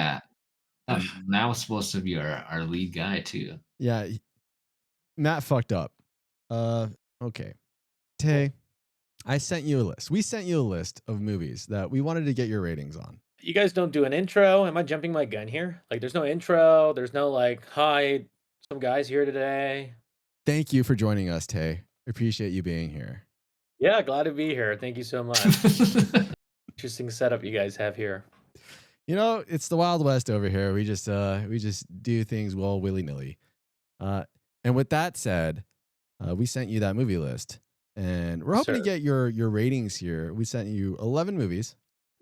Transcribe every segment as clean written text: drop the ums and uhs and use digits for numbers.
Yeah. That was supposed to be our lead guy too. Yeah, Matt fucked up. Uh, okay. Tay, I sent you a list. We sent you a list of movies that we wanted to get your ratings on. You guys don't do an intro? Am I jumping my gun here? Like, there's no intro. There's no like, hi, some guys here today. Thank you for joining us, Tay. Appreciate you being here. Yeah, glad to be here. Thank you so much. Interesting setup you guys have here. You know, it's the Wild West over here. We just do things well willy nilly. And with that said, we sent you that movie list, and we're hoping to Sir. get your ratings here. We sent you 11 movies.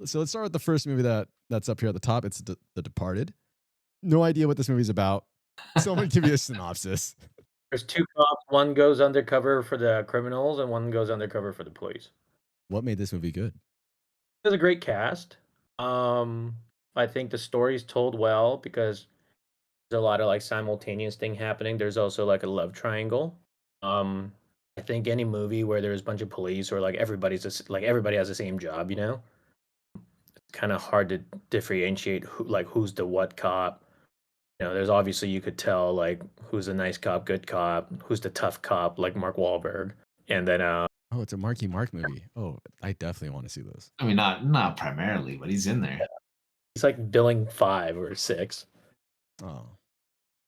So let's start with the first movie that's up here at the top. It's The Departed. No idea what this movie's about. Someone give me a synopsis. There's two cops. One goes undercover for the criminals, and one goes undercover for the police. What made this movie good? It's a great cast. I think the story's told well because there's a lot of like simultaneous thing happening. There's also like a love triangle. I think any movie where there's a bunch of police or like like everybody has the same job, it's kind of hard to differentiate who's the what cop. There's obviously you could tell like who's a nice cop, good cop, who's the tough cop, like Mark Wahlberg, and then Oh, it's a Marky Mark movie. Oh, I definitely want to see this. I mean, not primarily, but he's in there. he's like billing 5 or 6. Oh,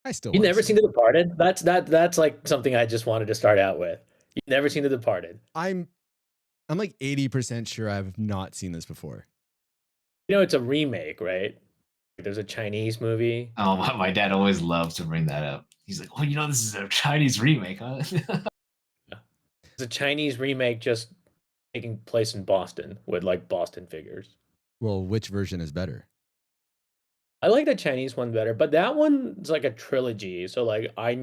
I still You've want to never see seen The Departed? That's like something I just wanted to start out with. You've never seen The Departed? I'm like 80% sure I've not seen this before. It's a remake, right? There's a Chinese movie. Oh, my dad always loves to bring that up. He's like, "Well, this is a Chinese remake, huh?" It's a Chinese remake just taking place in Boston with like Boston figures. Well, which version is better? I like the Chinese one better, but that one's like a trilogy. So like I'm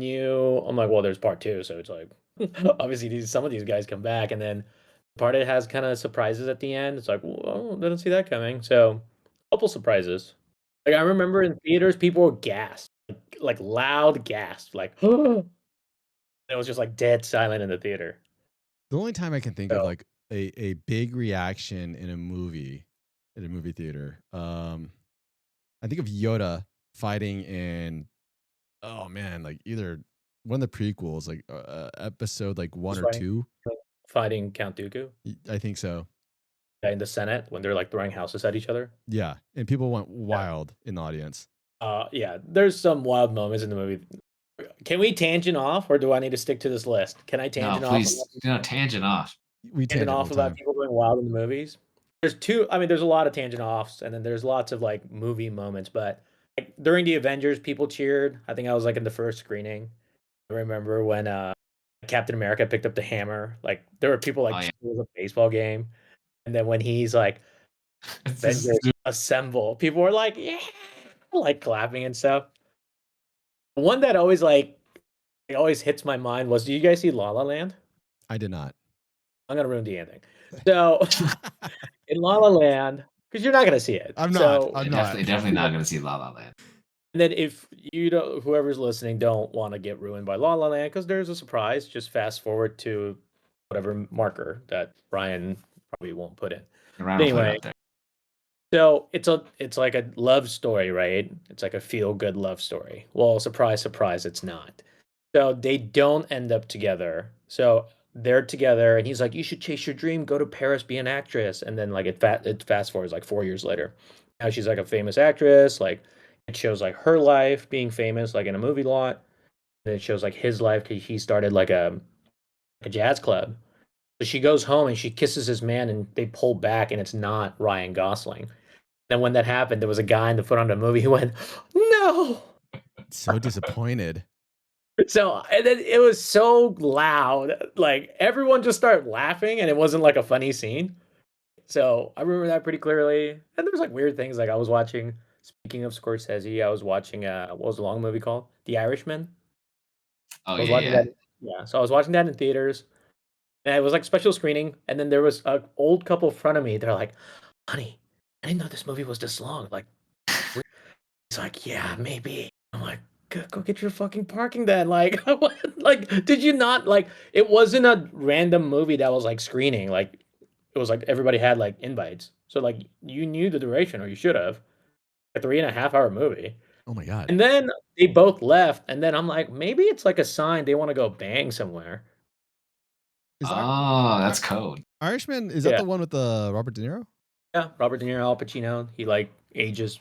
like, well, there's part 2, so it's like obviously some of these guys come back, and then part it has kind of surprises at the end. It's like, well, didn't see that coming. So a couple surprises. Like I remember in theaters, people were gasped, like loud gasp, like it was just like dead silent in the theater. The only time I can think of So like a big reaction in a movie at a movie theater. I think of Yoda fighting in, oh man, like either one of the prequels, like episode like one just or two. fighting Count Dooku I think so. in the Senate when they're like throwing houses at each other. Yeah, and people went Yeah. wild in the audience. Yeah, there's some wild moments in the movie. Can we tangent off, or do I need to stick to this list? Can I No, tangent off? please, tangent off. We Tangent tangent all off the about time. people going wild in the movies. There's two. I mean, there's a lot of tangent offs, and then there's lots of like movie moments. But like during the Avengers, people cheered. I think I was like in the first screening. I remember when Captain America picked up the hammer. Like there were people like Oh yeah. cheering. It was a baseball game, and then when he's like Avengers assemble, people were like, yeah, like clapping and stuff. One that always like it always hits my mind was, do you guys see La La Land? I did not. I'm gonna ruin the ending. So in La La Land, because you're not gonna see it. I'm not. So I'm Yeah, not. definitely not gonna see La La Land. and then if you don't, whoever's listening, don't want to get ruined by La La Land because there's a surprise. Just fast forward to whatever marker that Brian probably won't put in. Ryan will put it Anyway, up there. so it's like a love story, right? It's like a feel good love story. Well, surprise, surprise, it's not. So they don't end up together. So they're together, and he's like, "You should chase your dream, go to Paris, be an actress." And then like it fast forwards like 4 years later. Now she's like a famous actress. Like it shows like her life being famous, like in a movie lot. And it shows like his life. He started like a jazz club. So she goes home and she kisses his man, and they pull back, and it's not Ryan Gosling. Then when that happened, there was a guy in the front of the movie who went, "No!" So disappointed. So and then it was so loud, like everyone just started laughing, and it wasn't like a funny scene. So I remember that pretty clearly. And there was like weird things, like I was watching. Speaking of Scorsese, I was watching what was the long movie called? The Irishman. Oh I was yeah, watching yeah. that. Yeah, so I was watching that in theaters, and it was like special screening. And then there was an old couple in front of me. They're like, "Honey, I didn't know this movie was this long." Like, he's like, "Yeah, maybe." I'm like, go get your fucking parking then. Like, like, did you not like? It wasn't a random movie that was like screening. Like, it was like everybody had like invites, so like you knew the duration, or you should have. a 3.5 hour movie. Oh my god. And then they both left, and then I'm like, maybe it's like a sign they wanna go bang somewhere. Is Oh, Ir that's code. Irishman, is that Yeah. the one with the Robert De Niro? Yeah, Robert De Niro, Al Pacino, he, like, ages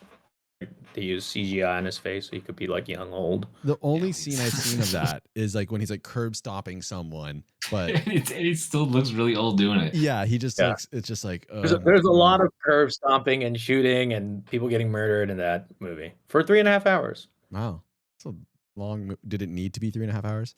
they use CGI on his face, so he could be, like, young, old. The only please. scene I've seen of that is like when he's like curb stomping someone, but It still looks really old doing it. yeah, he just Yeah. looks. It's just like There's a lot of curb stomping and shooting and people getting murdered in that movie for 3.5 hours. wow. It's a long. Did it need to be 3.5 hours?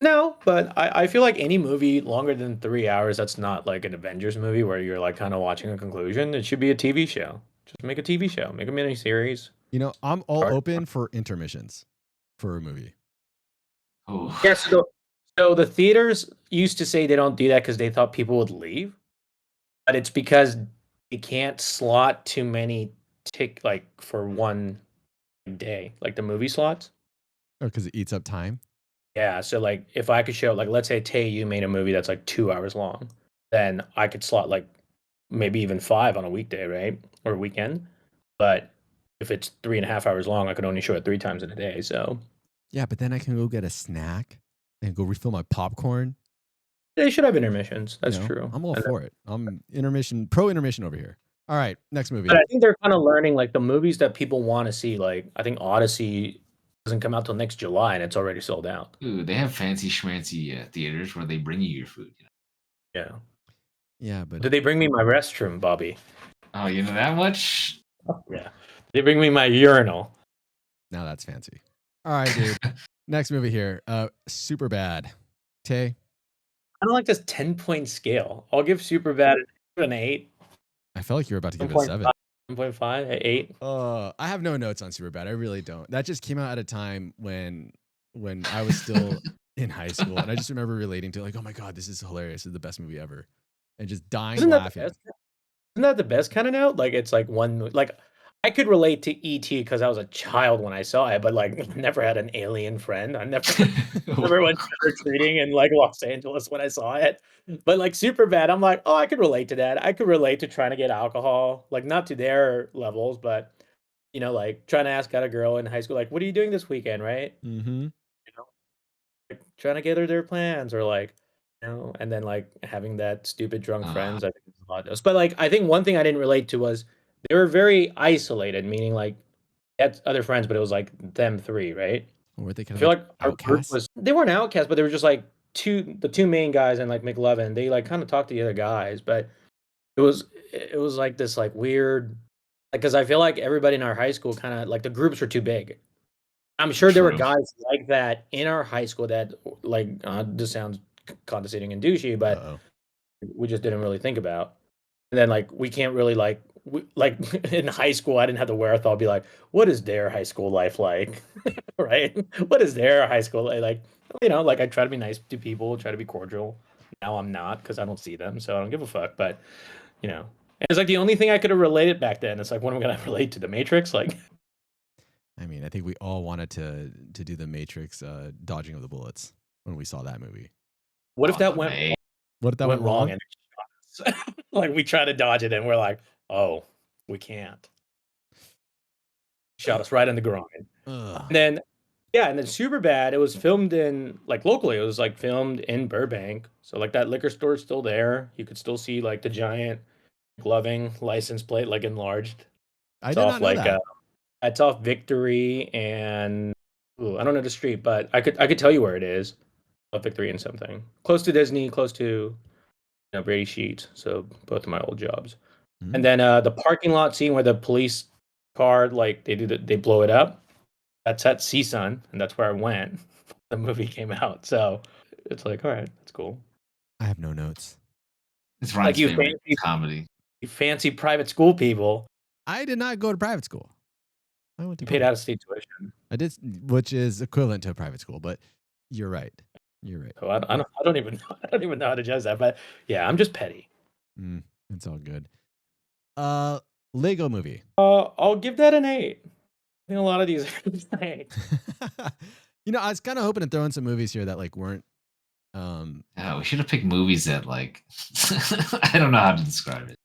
No, but I feel like any movie longer than 3 hours that's not like an Avengers movie where you're, like, kinda watching a conclusion, it should be a TV show. Just make a TV show, make a mini series. You know, I'm all Start open for intermissions for a movie. Oh, Yeah, so the theaters used to say they don't do that because they thought people would leave, but it's because they can't slot too many like, for one day, like the movie slots. Oh, because it eats up time. Yeah, so, like, if I could show like, let's say Tay, you made a movie that's, like, 2 hours long, then I could slot, like, maybe even 5 on a weekday, right? Or a weekend. But if it's 3.5 hours long, I could only show it 3 times in a day, so Yeah, but then I can go get a snack and go refill my popcorn. they should have intermissions, You that's know, true. I'm all And for it. I'm pro intermission over here. All right, next movie. but I think they're kinda learning, like, the movies that people wanna see, like, I think Odyssey doesn't come out till next July, and it's already sold out. dude, they have fancy schmancy theaters where they bring you your food. Yeah. Yeah, but Did they bring me my restroom, Bobby? Oh, you know that much? Yeah. They bring me my urinal. now that's fancy. All right, dude. Next movie here. Super bad. Tay, I don't like this 10-point scale. I'll give Superbad an 8. I felt like you were about to give it a 7. 7.5, 8. I have no notes on Superbad. I really don't. That just came out at a time when I was still in high school, and I just remember relating to it, like, oh my god, this is hilarious. This is the best movie ever, and just dying Isn't that the laughing. best? Isn't that the best kind of note? Like it's like like I could relate to ET because I was a child when I saw it, but like never had an alien friend. I never went trick or treating in like Los Angeles when I saw it. But like Superbad, I'm like, oh, I could relate to that. I could relate to trying to get alcohol, like not to their levels, but like trying to ask out a girl in high school, like, what are you doing this weekend, right? Mm-hmm. You know, like trying to gather their plans or like, and then like having that stupid drunk friends. I think there's a lot of those. But like, I think one thing I didn't relate to was they were very isolated, meaning like they had other friends, but it was like them three, right? Or were they I kind of feel like like our group outcasts? was they weren't outcasts, but they were just like the two main guys and like McLovin. They like kind of talked to the other guys, but it was like this like weird like because I feel like everybody in our high school kind of like the groups were too big. I'm sure there were True. guys like that in our high school that like this sounds condescending and douchey, but Uh-oh. we just didn't really think about. And then like we can't really like in high school I didn't have the wherewithal to be like, what is their high school life like? Right? What is their high school like? Like I try to be nice to people, try to be cordial. Now I'm not because I don't see them, so I don't give a fuck. But and it's like the only thing I could have related back then. It's like, what am I gonna relate to the Matrix? Like, I mean, I think we all wanted to do the Matrix dodging of the bullets when we saw that movie. what if Oh, that the went May. What if that went went wrong? and it shot us? Like we try to dodge it and we're like, oh, we can't. Shot us right in the groin. Ugh. And then and then Superbad, it was filmed in like locally, it was like filmed in Burbank. So like that liquor store is still there. You could still see like the giant gloving license plate like enlarged. I It's did off not know like that. it's off Victory and I don't know the street, but I could tell you where it is. Off Victory and something. Close to Disney, close to Brady Sheets. So both of my old jobs. Mm. And then the parking lot scene where the police car like they blow it up. That's at CSUN, and that's where I went. The movie came out, so it's like, all right, that's cool. I have no notes. It's Like Ryan's you favorite fancy, comedy. you fancy private school people, I did not go to private school. I went to you paid public. out of state tuition. I did, which is equivalent to a private school. But you're right. You're right. So I don't even I don't even know how to judge that. But yeah, I'm just petty. It's all good. Lego movie. I'll give that an 8. I think a lot of these are an 8. I was kind of hoping to throw in some movies here that like weren't. Yeah, we should have picked movies that like I don't know how to describe it.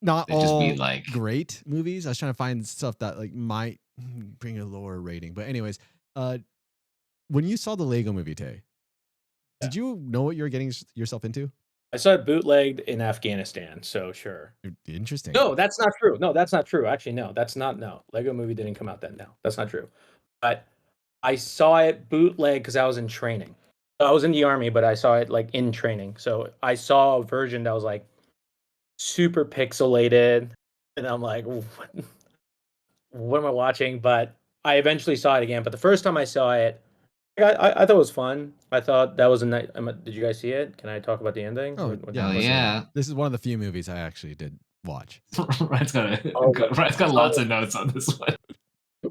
not It'd just be all like great movies. I was trying to find stuff that like might bring a lower rating. But anyways, when you saw the Lego Movie, Tay, did you know what you were getting yourself into? I saw it bootlegged in Afghanistan, so sure. Interesting. No, that's not true. No, that's not true. Actually, no, that's not no. Lego Movie didn't come out then. No, that's not true. But I saw it bootleg because I was in training. I was in the army, but I saw it like in training. So I saw a version that was like super pixelated, and I'm like, what am I watching? But I eventually saw it again. But the first time I saw it, I thought it was fun. I thought that was a nice. Did you guys see it? Can I talk about the ending? Oh, yeah. hell Listen, yeah. this is one of the few movies I actually did watch. Ryan's Oh, got lots of notes on this one.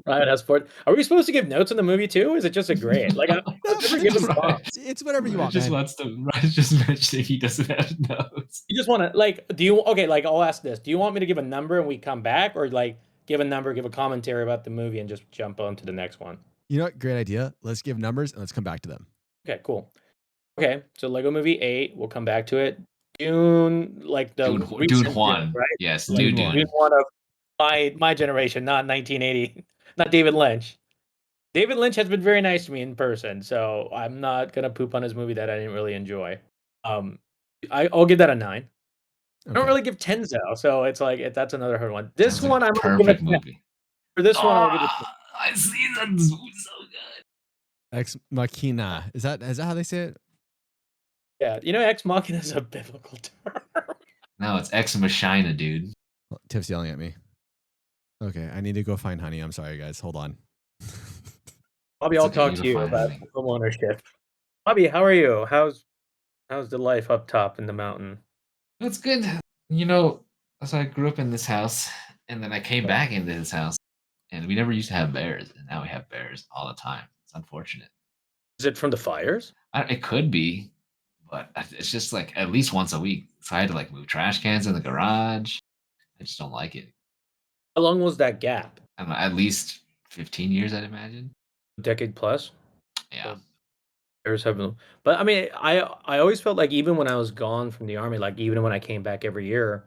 Ryan has four. Are we supposed to give notes on the movie too, or is it just a grade? Like, I've never given Right. It's whatever you want, Just man. wants to. Ryan's just mentioning he doesn't have notes. You just want to like? Do you okay? Like, I'll ask this: do you want me to give a number and we come back, or like give a number, give a commentary about the movie, and just jump on to the next one? You know what? Great idea. Let's give numbers and let's come back to them. Okay, cool. Okay, so Lego Movie 8, we'll come back to it. Dune, like the Dune recent Juan. right? Yes, Like, Dune. Dune one of my generation, not 1980, not David Lynch. David Lynch has been very nice to me in person, so I'm not gonna poop on his movie that I didn't really enjoy. I'll give that a 9. I don't Okay. really give 10s though, so it's like that's another hard one. This Sounds like one a I'm gonna give perfect a 10. movie. For this one, I'll give it. I see that movie so good. Ex Machina. Is that how they say it? Yeah, you know, Ex Machina is a biblical term. No, it's Ex Machina, dude. Oh, Tiff's yelling at me. Okay, I need to go find Honey. I'm sorry, guys. Hold on. Bobby, It's I'll okay, talk you'll to you find about Honey. home ownership. Bobby, how are you? How's the life up top in the mountain? That's good. You know, so I grew up in this house, and then I came back into this house, and we never used to have bears, and now we have bears all the time. It's unfortunate. Is it from the fires? It could be, but it's just like at least once a week. So I had to like move trash cans in the garage. I just don't like it. How long was that gap? I don't know, at least 15 years, I'd imagine. A decade plus? Yeah. Bears have been, but I mean, I always felt like even when I was gone from the army, like even when I came back every year,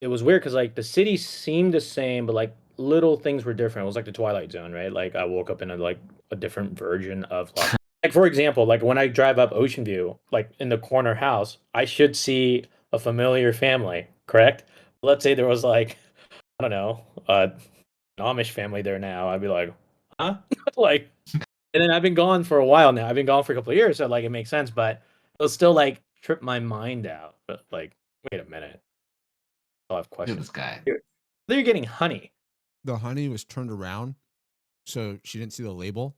it was weird because like the city seemed the same, but like little things were different. It was like the Twilight Zone, right? Like I woke up in a different version of like for example, like when I drive up Ocean View, like in the corner house, I should see a familiar family, correct? Let's say there was like, I don't know, an Amish family there now. I'd be like, huh? Like, and then I've been gone for a while now. I've been gone for a couple of years, so like it makes sense, but it'll still like trip my mind out. But like, wait a minute. I'll have Look at questions. this guy. They're getting honey. The honey was turned around, so she didn't see the label.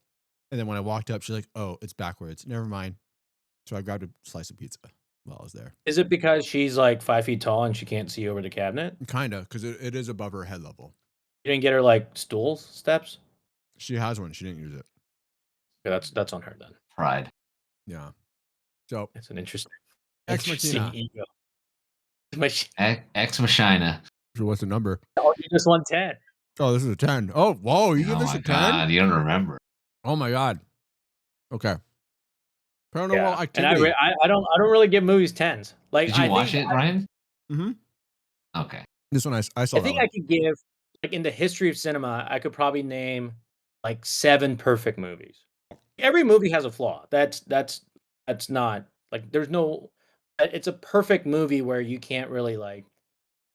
And then when I walked up, she's like, "Oh, it's backwards. Never mind." So I grabbed a slice of pizza while I was there. Is it because she's like 5 feet tall and she can't see over the cabinet? Kinda, because it is above her head level. You didn't get her like stool steps? She has one. She didn't use it. Yeah, that's on her then. Pride. Yeah. So It's an interesting Ex Machina. ego. Ex Machina. So what's the number? Oh, you just won 10. Oh, this is a 10. Oh, whoa! You give Oh this my a 10? god, you don't remember. Oh my god. Okay. Paranormal Yeah. And Activity. I don't really give movies 10s. Like Did you I watch think it, Ryan? Mm-hmm. Okay. This one I saw. I think I could give like in the history of cinema, I could probably name like 7 perfect movies. Every movie has a flaw. That's not like there's no it's a perfect movie where you can't really like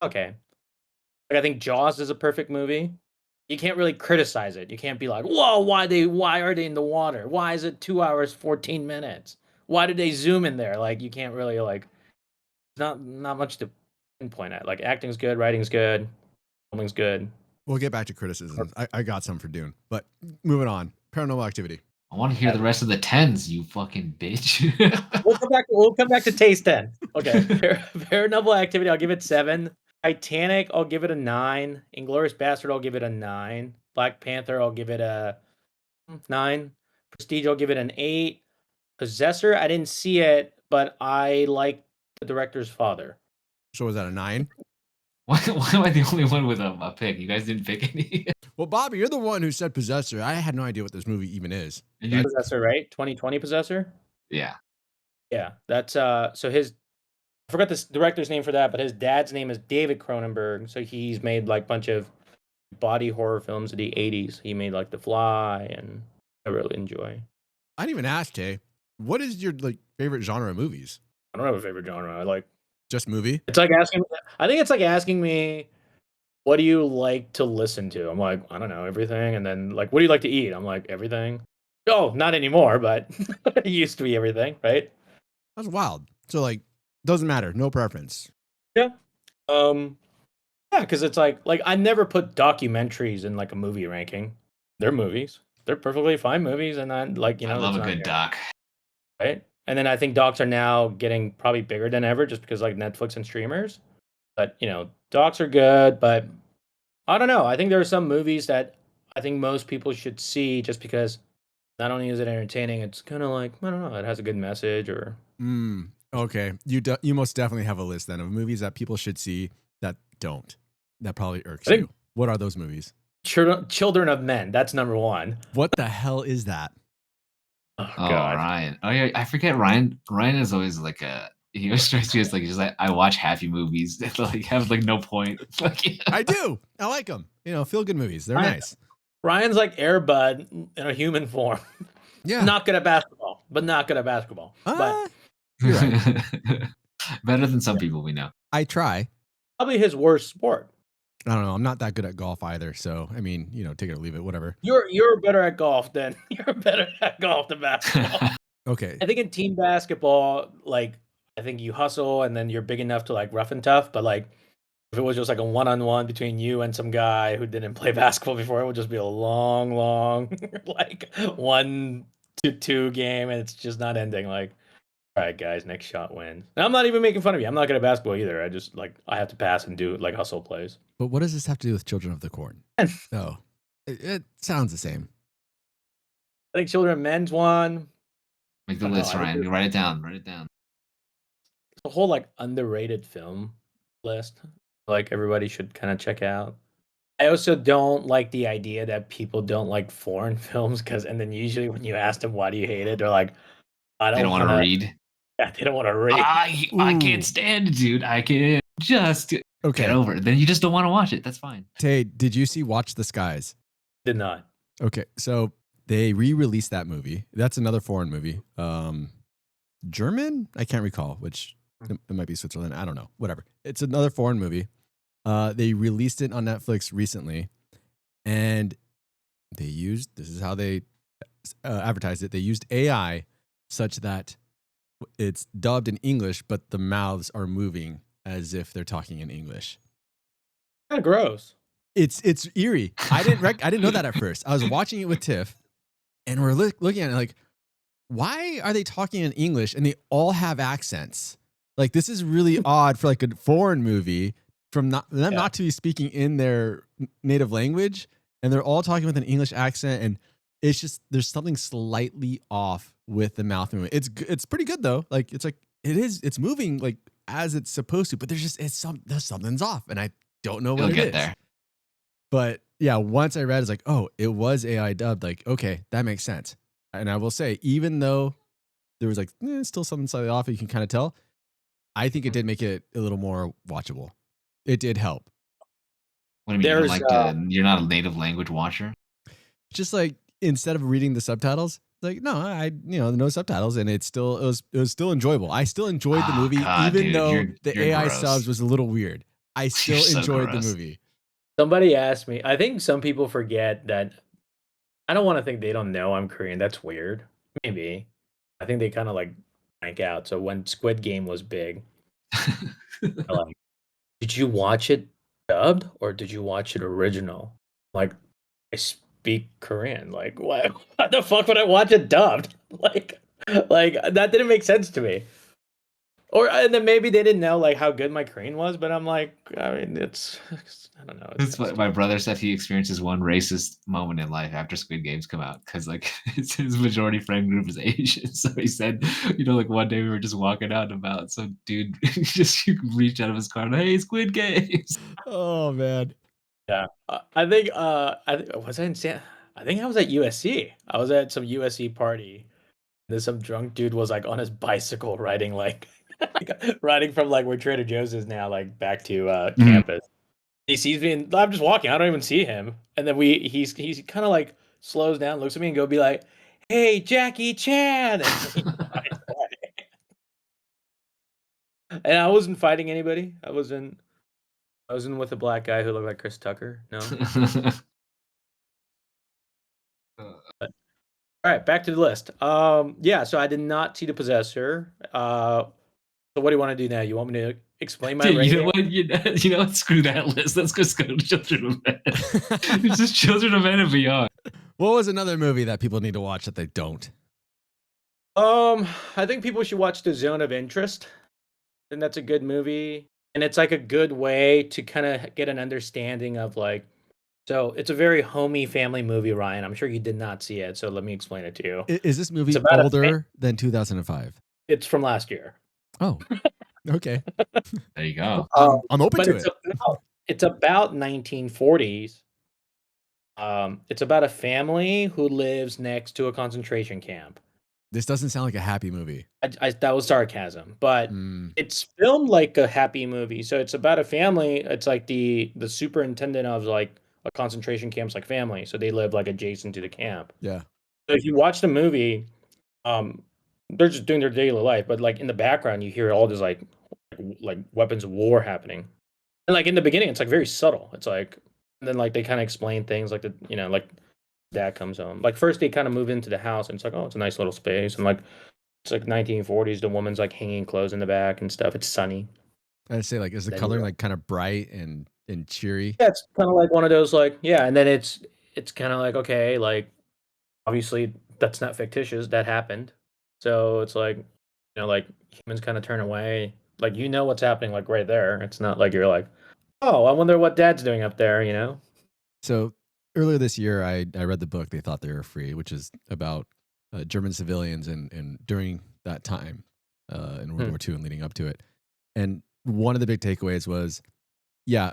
okay. Like I think Jaws is a perfect movie. You can't really criticize it. You can't be like, "Whoa, why are they in the water? Why is it 2 hours 14 minutes? Why did they zoom in there?" Like you can't really like not much to pinpoint at. Like acting's good, writing's good, filming's good. We'll get back to criticism. I got some for Dune, but moving on. Paranormal Activity. I want to hear the rest of the 10s, you fucking bitch. We'll come back to taste 10. Okay. Paranormal Activity, I'll give it 7. Titanic, I'll give it a 9. Inglourious Bastard, I'll give it a 9. Black Panther, I'll give it a 9. Prestige, I'll give it an 8. Possessor, I didn't see it, but I like the director's father. So was that a 9? Why am I the only one with a pick? You guys didn't pick any? Well, Bobby, you're the one who said Possessor. I had no idea what this movie even is. And you- Possessor, right? 2020 Possessor? yeah. Yeah. That's so his forgot the director's name for that, but his dad's name is David Cronenberg. So he's made like a bunch of body horror films in the 80s. He made like The Fly, and I really enjoy. I didn't even ask, Jay. What is your like favorite genre of movies? I don't have a favorite genre. I like Just movie? it's like asking. I think it's like asking me, what do you like to listen to? I'm like, I don't know, everything. And then like, what do you like to eat? I'm like, everything. Oh, not anymore, but it used to be everything, right? That's wild. So like, doesn't matter. No preference. Yeah. Yeah, because it's like I never put documentaries in like a movie ranking. They're movies. They're perfectly fine movies, and then like I love a good doc. right? And then I think docs are now getting probably bigger than ever, just because like Netflix and streamers. But docs are good, but I don't know. I think there are some movies that I think most people should see, just because not only is it entertaining, it's kind of like I don't know, it has a good message or. Okay. You most definitely have a list then of movies that people should see that don't. That probably irks you. What are those movies? Children of Men. That's number one. What the hell is that? Oh, Oh, God. Ryan. Oh yeah, I forget Ryan. Ryan is always like he always strikes me as like just like I watch happy movies that like have like no point. Like I do. I like them. Feel good movies. They're Ryan- nice. Ryan's like Air Bud in a human form. Yeah. Not good at basketball, but not good at basketball. But You're right. Better than some people we know. I try. probably his worst sport. I don't know. I'm not that good at golf either. So, I mean, take it or leave it, whatever. You're better at golf than basketball. Okay. I think in team basketball, like I think you hustle and then you're big enough to like rough and tough. But like if it was just like a one-on-one between you and some guy who didn't play basketball before, it would just be a long, like 1-2 game, and it's just not ending. Like, all right, guys, next shot wins. And I'm not even making fun of you. I'm not good at basketball either. I just like I have to pass and do like hustle plays. But what does this have to do with Children of the Corn? Oh, it sounds the same. I think Children of Men's one. Make the I don't list, know, I think Ryan. Write it down. Write it down. It's a whole like underrated film list. Like everybody should kind of check out. I also don't like the idea that people don't like foreign films and then usually when you ask them why do you hate it, they're like, I They don't want to wanna-" read. Yeah, they don't want to read. I Ooh. can't stand it, dude. I can just Okay. get over it. Then you just don't want to watch it. That's fine. Tay, did you see Watch the Skies? Did not. Okay. So they re-released that movie. That's another foreign movie. German? I can't recall, which it might be Switzerland. I don't know. Whatever. It's another foreign movie. They released it on Netflix recently, and this is how they advertised it. They used AI such that it's dubbed in English, but the mouths are moving as if they're talking in English. Kind of gross. It's eerie. I didn't know that at first. I was watching it with Tiff, and we're looking at it like, why are they talking in English and they all have accents? Like, this is really odd for like a foreign movie from not to be speaking in their native language, and they're all talking with an English accent, and it's just there's something slightly off with the mouth movement. It's pretty good though. Like it's moving like as it's supposed to, but there's something's off, and I don't know what You'll it get is. there. But yeah, once I read, it's like, oh, it was AI dubbed. Like, okay, that makes sense. And I will say, even though there was like still something slightly off, you can kind of tell. I think it did make it a little more watchable. It did help. What do you mean? There's, You're not a native language watcher? Just like instead of reading the subtitles, like no, no subtitles, and it was still enjoyable. I still enjoyed the movie, God, even dude, though you're the AI gross. subs was a little weird. I still You're so enjoyed the gross. movie. Somebody asked me, I think some people forget that I don't want to think they don't know I'm Korean. That's weird. Maybe. I think they kind of like blank out. So when Squid Game was big, they're like, did you watch it dubbed or did you watch it original? Like, I speak Korean. Like, why the fuck would I watch it dubbed? Like that didn't make sense to me. And then maybe they didn't know like how good my Korean was, but I'm like, I mean, I don't know. That's what my brother said. He experiences one racist moment in life after Squid Games come out because like his majority friend group is Asian. So he said, like one day we were just walking out and about some dude just reached out of his car and, hey, Squid Games. Oh man. Yeah, I think was I in I think I was at USC. I was at some USC party. There's some drunk dude was like on his bicycle riding like Riding from like where Trader Joe's is now, like back to Mhm. campus. He sees me, and I'm just walking. I don't even see him. And then he's kind of like slows down, looks at me, and go be like, "Hey, Jackie Chan!" And he rides away. And I wasn't fighting anybody. I wasn't with a black guy who looked like Chris Tucker. No. All right, back to the list. Yeah, so I did not see The Possessor. So what do you want to do now? You want me to explain my Dude, you know rating? what? You know what? Screw that list. Let's just go to Children of Men. It's just Children of Men and Beyond. What was another movie that people need to watch that they don't? I think people should watch The Zone of Interest. And that's a good movie. And it's like a good way to kind of get an understanding of like, so it's a very homey family movie, Ryan. I'm sure you did not see it, so let me explain it to you. Is this movie It's about older than 2005? it's from last year. Oh, okay. There you go. I'm open But to it. it's about 1940s. It's about a family who lives next to a concentration camp. This doesn't sound like a happy movie. That was sarcasm, but Mm, it's filmed like a happy movie. So it's about a family. It's like the superintendent of like a concentration camp's like family. So they live like adjacent to the camp. yeah. So if you watch the movie, um, they're just doing their daily life, but like in the background, you hear all this like weapons of war happening, and like in the beginning, it's like very subtle. It's like, and then like they kind of explain things like like dad comes home. Like first they kind of move into the house, and it's like, oh, it's a nice little space, and like it's like 1940s. The woman's like hanging clothes in the back and stuff. It's sunny. I'd say like is the Then coloring like kind of bright and cheery? yeah, it's kind of like one of those like yeah, and then it's kind of like okay, like obviously that's not fictitious. That happened. So it's like, like humans kind of turn away. Like what's happening like right there. It's not like you're like, oh, I wonder what dad's doing up there. So earlier this year, I read the book They Thought They Were Free, which is about German civilians and during that time in World Hmm. War II and leading up to it. And one of the big takeaways was, yeah,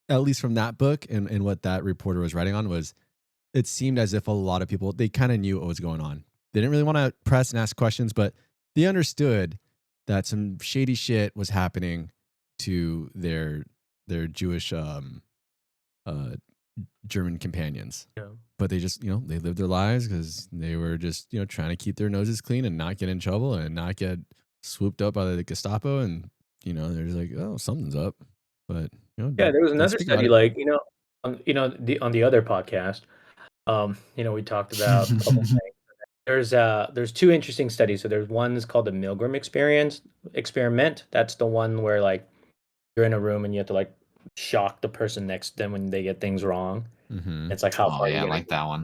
at least from that book and what that reporter was writing on was, it seemed as if a lot of people, they kind of knew what was going on. They didn't really want to press and ask questions, but they understood that some shady shit was happening to their Jewish uh, German companions. Yeah. But they just, they lived their lives because they were just, trying to keep their noses clean and not get in trouble and not get swooped up by the Gestapo. And, they're just like, oh, something's up. But, Yeah, there was don't another speak about study it. like, on the other podcast, we talked about a couple things. There's two interesting studies. So there's one is called the Milgram experiment. That's the one where like you're in a room and you have to like shock the person next to them when they get things wrong. Mm-hmm. It's like how Oh far yeah, I you're gonna like that one.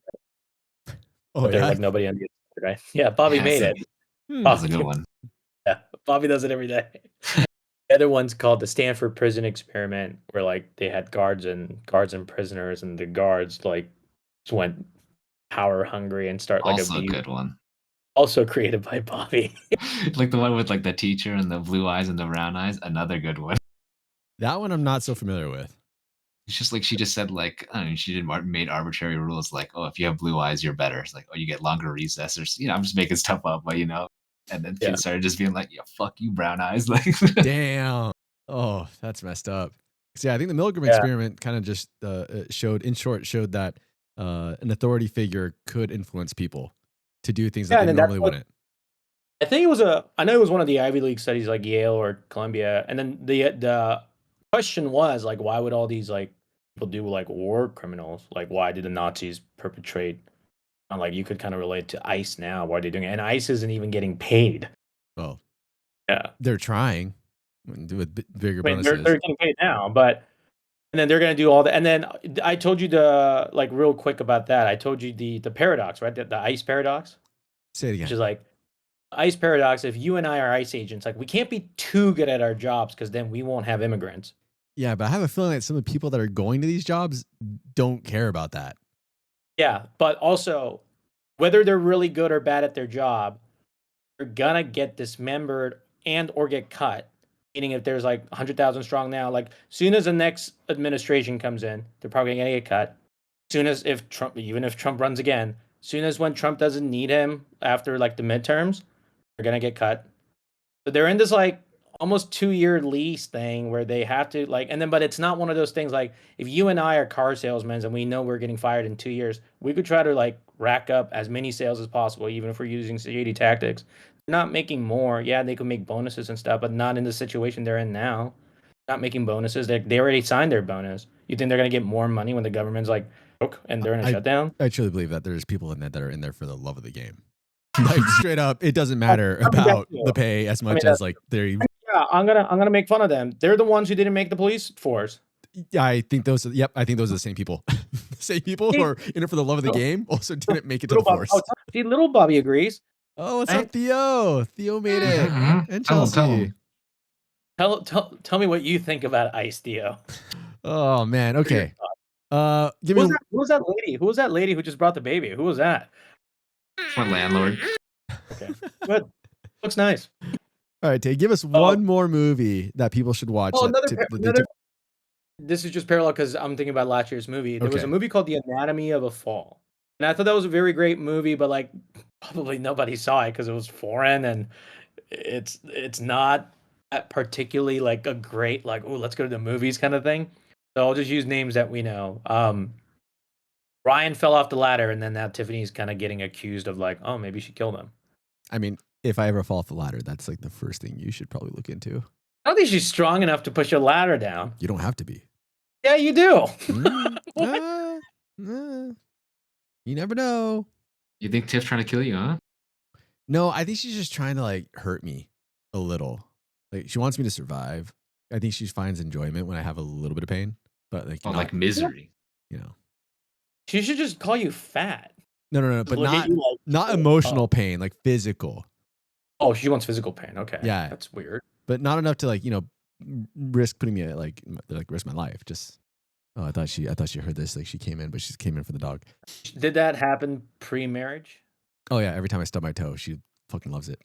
Oh, but there's yeah. like nobody on the inside, right? Yeah, Bobby Yeah, made it's it. That's a good one. Yeah, Bobby does it every day. The other one's called the Stanford Prison Experiment, where like they had guards and prisoners, and the guards like just went power hungry and start like Also a abuse. good one. Also created by Bobby. Like the one with like the teacher and the blue eyes and the brown eyes. Another good one. That one I'm not so familiar with. It's just like she just said like I don't know, she made arbitrary rules like, oh, if you have blue eyes, you're better. It's like, oh, you get longer recess or I'm just making stuff up, but and then Yeah. kids started just being like, yeah, fuck you, brown eyes. Like Damn. Oh, that's messed up. So yeah, I think the Milgram Yeah. experiment kind of just showed that an authority figure could influence people to do things Yeah, that they and then that's normally what- wouldn't. I think I know it was one of the Ivy League studies like Yale or Columbia. And then the question was like, why would all these like people do like war criminals? Like, why did the Nazis perpetrate? And like, you could kind of relate to ICE now. Why are they doing it? And ICE isn't even getting paid. Well, Yeah. they're trying with bigger I mean, bonuses. they're getting paid now, and then they're going to do all that. And then I told you like real quick about that. I told you the paradox, right? The ICE paradox, Say it which again. is like ICE paradox. If you and I are ICE agents, like we can't be too good at our jobs because then we won't have immigrants. Yeah, but I have a feeling that some of the people that are going to these jobs don't care about that. Yeah, but also whether they're really good or bad at their job, they're gonna get dismembered and or get cut. Meaning if there's like 100,000 strong now, like soon as the next administration comes in, they're probably gonna get cut. Soon as even if Trump runs again, soon as when Trump doesn't need him after like the midterms, they're gonna get cut. So they're in this like almost 2-year lease thing where they have to like, and then but it's not one of those things like if you and I are car salesmen and we know we're getting fired in 2 years, we could try to like rack up as many sales as possible, even if we're using shady tactics. They're not making more. Yeah, they could make bonuses and stuff, but not in the situation they're in now. Not making bonuses. They already signed their bonus. You think they're gonna get more money when the government's like broke and they're in a shutdown? I truly believe that there's people in that are in there for the love of the game. Like straight up, it doesn't matter I mean, that's about true. the pay as I mean, much as like they're. yeah, I'm gonna make fun of them. They're the ones who didn't make the police force. Yeah, I think those. Yep, I think those are the same people. The same people who are in it for the love of the game also didn't make it to the Little Bobby, force. see, little Bobby agrees. Oh, what's Right? up, Theo? Theo made it. Mhm. And Tell 'em, tell Chelsea. 'em. Tell me what you think about Ice Theo. Oh man. Okay. Give Who me. was that lady? Who was that lady who just brought the baby? Who was that? My landlord. Okay, good. Looks nice. All right, Tay. Give us one more movie that people should watch. Oh, that this is just parallel because I'm thinking about last year's movie. There was a Okay. movie called The Anatomy of a Fall, and I thought that was a very great movie, but like probably nobody saw it because it was foreign and it's not that particularly like a great like, oh, let's go to the movies kind of thing. So I'll just use names that we know. Ryan fell off the ladder, and then now Tiffany's kind of getting accused of like, oh, maybe she killed him. I mean, if I ever fall off the ladder, that's like the first thing you should probably look into. I don't think she's strong enough to push a ladder down. You don't have to be. Yeah, you do. You never know. You think Tiff's trying to kill you, huh? No, I think she's just trying to like hurt me a little. Like she wants me to survive. I think she finds enjoyment when I have a little bit of pain, but like Oh, not, like misery. you know. She should just call you fat. No, but Look at not you like, not emotional pain, like physical. oh, she wants physical pain. Okay, Yeah. that's weird. But not enough to like, risk putting me at like risk my life. Just I thought she heard this. Like she came in, but she came in for the dog. Did that happen pre-marriage? Oh yeah, every time I stub my toe, she fucking loves it.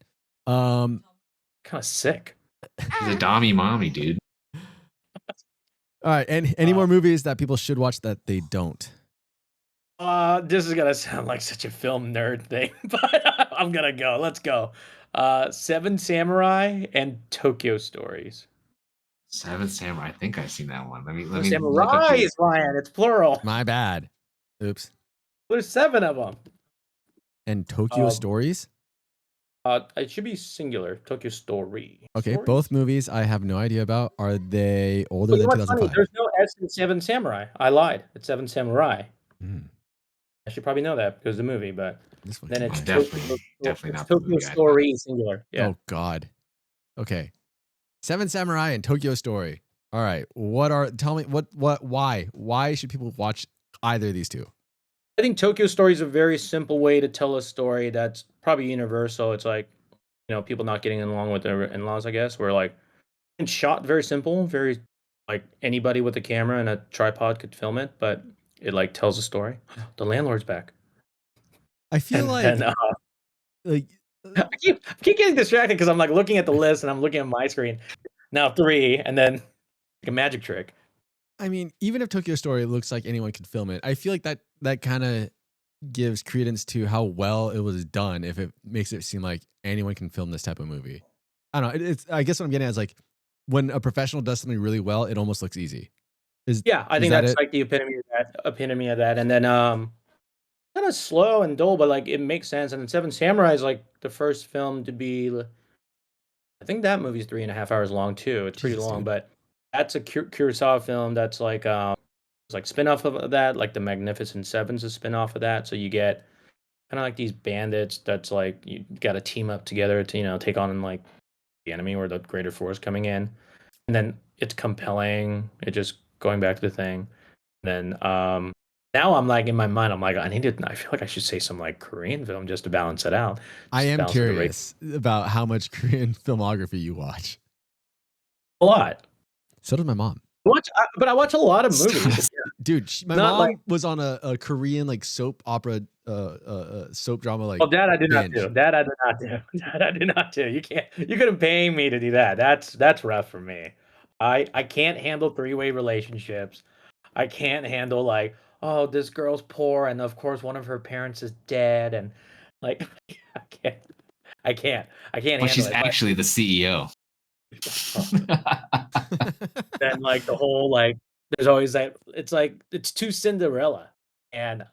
Kind of sick. She's a dommy mommy, dude. All right, and any more movies that people should watch that they don't? This is gonna sound like such a film nerd thing, but I'm gonna go. Let's go. Seven Samurai and Tokyo Stories. Seven Samurai. I think I've seen that one. Let me look up Samurai, Ryan. It's plural. My bad. Oops. There's 7 of them. And Tokyo Stories? It should be singular. Tokyo Story. Okay, Story? both movies I have no idea about. Are they older You than know what's funny? 2005? There's no S in Seven Samurai. I lied. It's Seven Samurai. I should probably know that because of the movie, but This then it's definitely it's not the Tokyo movie I Story singular. Yeah. Oh God. Okay. Seven Samurai and Tokyo Story. All right. Tell me why should people watch either of these two? I think Tokyo Story is a very simple way to tell a story that's probably universal. It's like, people not getting along with their in-laws, I guess, where like it's shot very simple, very like anybody with a camera and a tripod could film it, but it like tells a story. The landlord's back. I feel And like I keep getting distracted because I'm like looking at the list and I'm looking at my screen. Now 3, and then like a magic trick. I mean, even if Tokyo Story looks like anyone could film it, I feel like that kind of gives credence to how well it was done if it makes it seem like anyone can film this type of movie. I don't know. I guess what I'm getting at is like when a professional does something really well, it almost looks easy. Yeah, I think that's like the epitome of that. And then kind of slow and dull, but like it makes sense. And then Seven Samurai is like the first film to be, I think that movie's 3.5 hours long too. It's pretty long, dude. but that's a Kurosawa film that's like it's like spin-off of that, like The Magnificent Seven's a spin-off of that. So you get kind of like these bandits that's like you got to team up together to take on like the enemy or the greater force coming in. And then it's compelling. It just going back to the thing. And then now I'm like in my mind, I'm like, I feel like I should say some like Korean film just to balance it out. I am curious about how much Korean filmography you watch. A lot. So does my mom. But I watch a lot of movies. Dude, my mom was on a Korean like soap opera, soap drama. Like, oh, that I did not do. That I did not do. You couldn't pay me to do that. That's rough for me. I can't handle 3-way relationships. I can't handle like, oh, this girl's poor, and of course one of her parents is dead, and like I can't Well, handle she's it. actually the CEO. Then like the whole like there's always that it's too Cinderella. And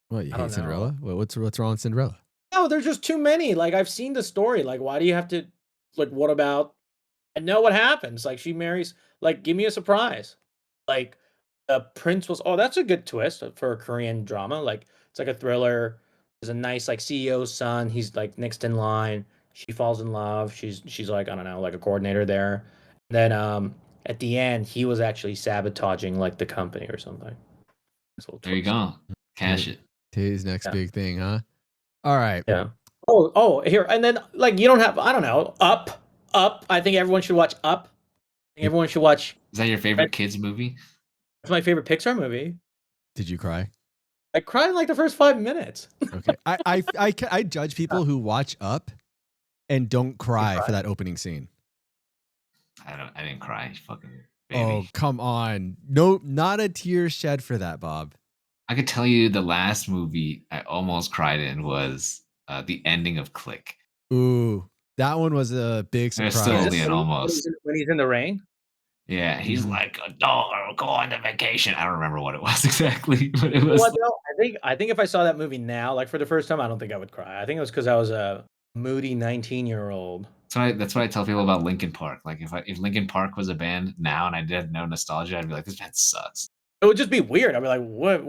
What, you I hate don't know. Cinderella? What's wrong with Cinderella? No, there's just too many. Like I've seen the story. Like why do you have to like what about I know what happens. Like she marries like give me a surprise. Like the prince was oh that's a good twist for a Korean drama. Like it's like a thriller. There's a nice like CEO's son. He's like next in line. She falls in love. She's like I don't know like a coordinator there. Then at the end he was actually sabotaging like the company or something. Nice little There you twist. go. Cash it. Today's next Yeah. big thing, huh? All right. Yeah. Oh, here and then like you don't have I don't know Up. I think everyone should watch Up. I think everyone should watch. Is that your favorite kids movie? It's my favorite Pixar movie. Did you cry? I cried in like the first 5 minutes. Okay. I judge people who watch Up and don't cry cry. for that opening scene. I didn't cry. Fucking baby. Oh, come on. No, not a tear shed for that, Bob. I could tell you the last movie I almost cried in was the ending of Click. Ooh, that one was a big There's surprise. still only an almost. When he's in the rain. Yeah, he's like, no, go on the vacation. I don't remember what it was exactly, but it was. What though? I think if I saw that movie now, like for the first time, I don't think I would cry. I think it was because I was a moody 19-year-old. That's what I tell people about Linkin Park. Like if Linkin Park was a band now and I did no nostalgia, I'd be like, this band sucks. It would just be weird. I'd be like, what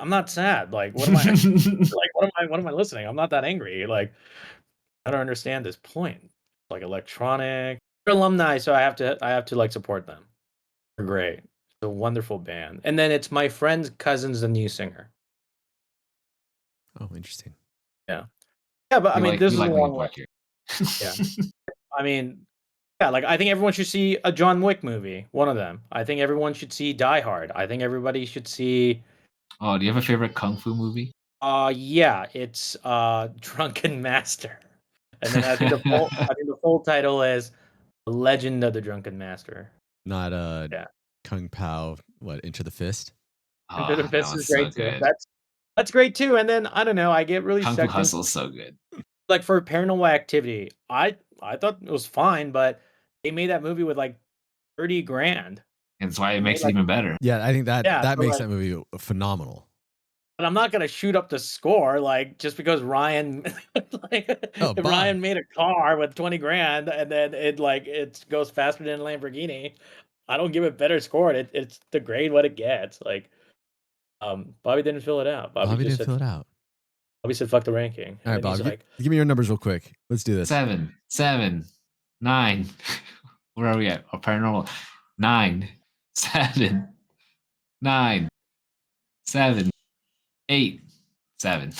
I'm not sad. Like, what am I like what am I listening? I'm not that angry. Like, I don't understand this point. Like electronic. They're alumni, so I have to like support them. They're great. It's a wonderful band. And then it's my friend's cousin's the new singer. Oh, interesting. Yeah, but I mean, this is a long way. Here. Yeah. I mean, yeah, like I think everyone should see a John Wick movie. One of them. I think everyone should see Die Hard. I think everybody should see. Oh, do you have a favorite kung fu movie? Yeah, it's Drunken Master. And then I think the full title is Legend of the Drunken Master. Not Kung Pao. What, Into the Fist? Into the Fist is great too. That's great too. And then I don't know, I get really Kung Fu sucked Hustle is so good. like for Paranormal Activity. I thought it was fine, but they made that movie with like 30 grand. And that's why it makes it even better. Yeah, I think that makes like, that movie phenomenal. But I'm not gonna shoot up the score like just because Ryan Ryan made a car with 20 grand and then it goes faster than a Lamborghini. I don't give it better score. It's the grade what it gets. Like Bobby didn't fill it out. Bobby didn't fill it out. Bobby said fuck the ranking. All right, Bobby, give me your numbers real quick. Let's do this. 7, 9. Where are we at? Oh, Paranormal. 9, 7, 9, 7, 8, 7.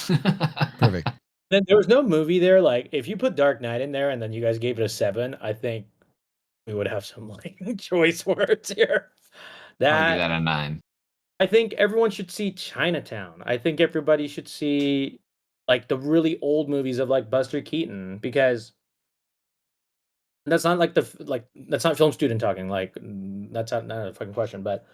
Perfect. Then there was no movie there. Like if you put Dark Knight in there and then you guys gave it a 7, I think we would have some like choice words here. I'll give that a 9. I think everyone should see Chinatown. I think everybody should see like the really old movies of like Buster Keaton because that's not like that's not film student talking. Like that's not a fucking question. But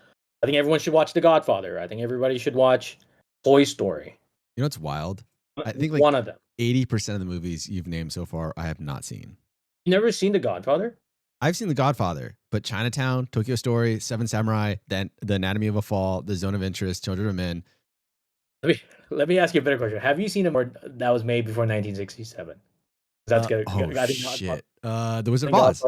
I think everyone should watch The Godfather. I think everybody should watch Toy Story. You know what's wild? I think like one of them. 80% of the movies you've named so far, I have not seen. You never seen The Godfather? I've seen The Godfather, but Chinatown, Tokyo Story, Seven Samurai, then The Anatomy of a Fall, The Zone of Interest, Children of Men. Let me ask you a better question. Have you seen a more that was made before 1967? That's good. Shit. The Wizard of Oz.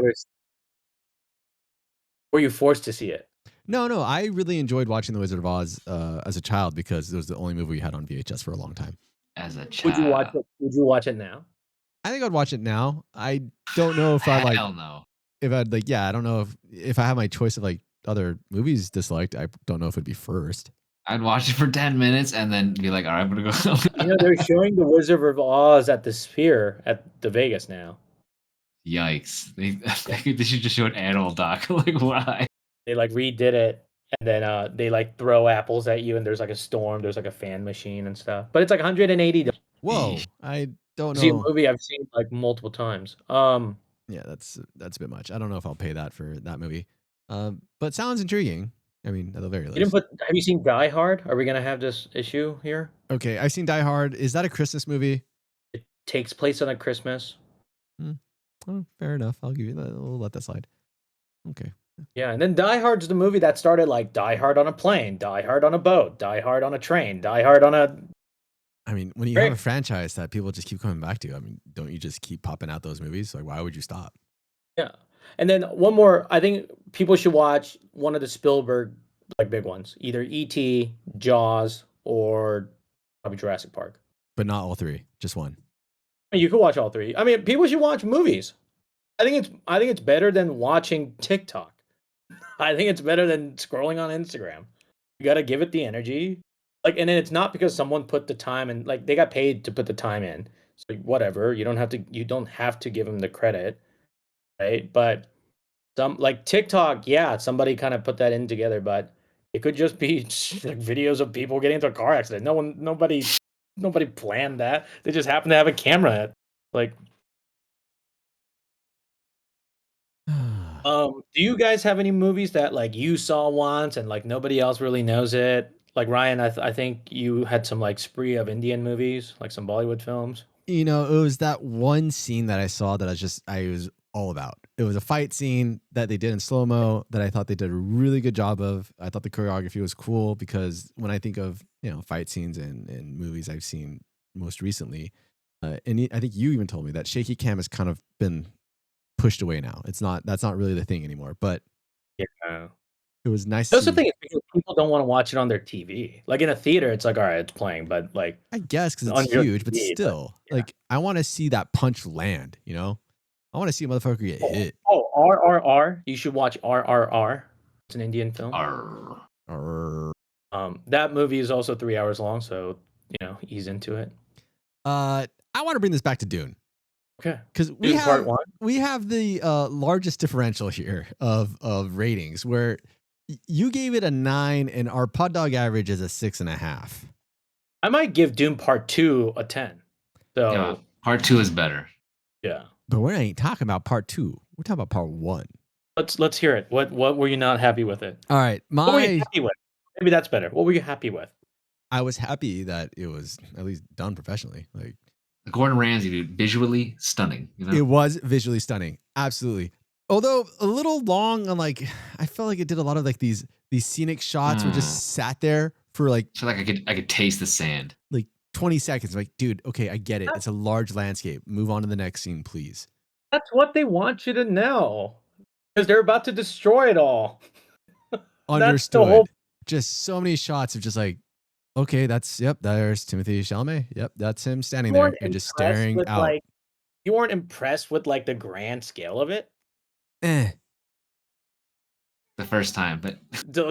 Were you forced to see it? No. I really enjoyed watching The Wizard of Oz as a child because it was the only movie we had on VHS for a long time. As a child. Would you watch it now? I think I'd watch it now. I don't know if I like. Hell no. If I'd like, yeah, I don't know if I have my choice of like other movies disliked. I don't know if it'd be first. I'd watch it for 10 minutes and then be like, all right, I'm gonna go. They're showing The Wizard of Oz at the Sphere at the Vegas now. Yikes! They should just show an animal doc. Like why? They like redid it, and then they like throw apples at you, and there's like a storm. There's like a fan machine and stuff. But it's like $180. Whoa! I don't know. See a movie I've seen like multiple times. Yeah, that's a bit much. I don't know if I'll pay that for that movie. But sounds intriguing. I mean, at the very least. Have you seen Die Hard? Are we gonna have this issue here? Okay, I've seen Die Hard. Is that a Christmas movie? It takes place on a Christmas. Oh, fair enough. I'll give you that. We'll let that slide. Okay. Yeah, and then Die Hard's the movie that started like Die Hard on a plane, Die Hard on a boat, Die Hard on a train, Die Hard on a. I mean, when you have a franchise that people just keep coming back to, I mean, don't you just keep popping out those movies? Like, why would you stop? Yeah. And then one more, I think people should watch one of the Spielberg like big ones, either E.T., Jaws, or probably Jurassic Park. But not all three, just one. You could watch all three. I mean, people should watch movies. I think it's better than watching TikTok. I think it's better than scrolling on Instagram. You got to give it the energy. Like, and then it's not because someone put the time and like they got paid to put the time in. So whatever, you don't have to give them the credit, right? But some like TikTok, yeah, somebody kind of put that in together, but it could just be like videos of people getting into a car accident. Nobody planned that. They just happen to have a camera. Like, do you guys have any movies that like you saw once and like nobody else really knows it? Like Ryan, I think you had some like spree of Indian movies, like some Bollywood films. You know, it was that one scene that I saw that I was all about. It was a fight scene that they did in slow-mo that I thought they did a really good job of. I thought the choreography was cool because when I think of, fight scenes in movies I've seen most recently, and I think you even told me that shaky cam has kind of been pushed away now. That's not really the thing anymore, but Yeah. it was nice That's the to thing is because people don't want to watch it on their TV. Like in a theater, it's like, all right, it's playing, but like I guess because on it's your huge, but TV, still, yeah. like I want to see that punch land, I want to see a motherfucker get hit. Oh, RRR. You should watch RRR. It's an Indian film. Or That movie is also 3 hours long, so ease into it. I want to bring this back to Dune. Okay. Because Dune Part 1. we have the largest differential here of ratings where you gave it a 9 and our pod dog average is a 6.5. I might give Dune Part 2 a 10. So Yeah, Part 2 is better. yeah. But we ain't talking about Part 2. We're talking about Part 1. Let's hear it. What were you not happy with it? All right. What were you happy with? Maybe that's better. What were you happy with? I was happy that it was at least done professionally. Like Gordon Ramsay, dude, visually stunning. It was visually stunning. Absolutely. Although a little long on like, I felt like it did a lot of like these scenic shots where just sat there for like. So like I could taste the sand. Like 20 seconds. Like, dude, okay, I get it. It's a large landscape. Move on to the next scene, please. That's what they want you to know. Because they're about to destroy it all. Understood. Just so many shots of just like, okay, there's Timothée Chalamet. Yep, that's him standing there and just staring out. Like, you weren't impressed with like the grand scale of it? The first time, but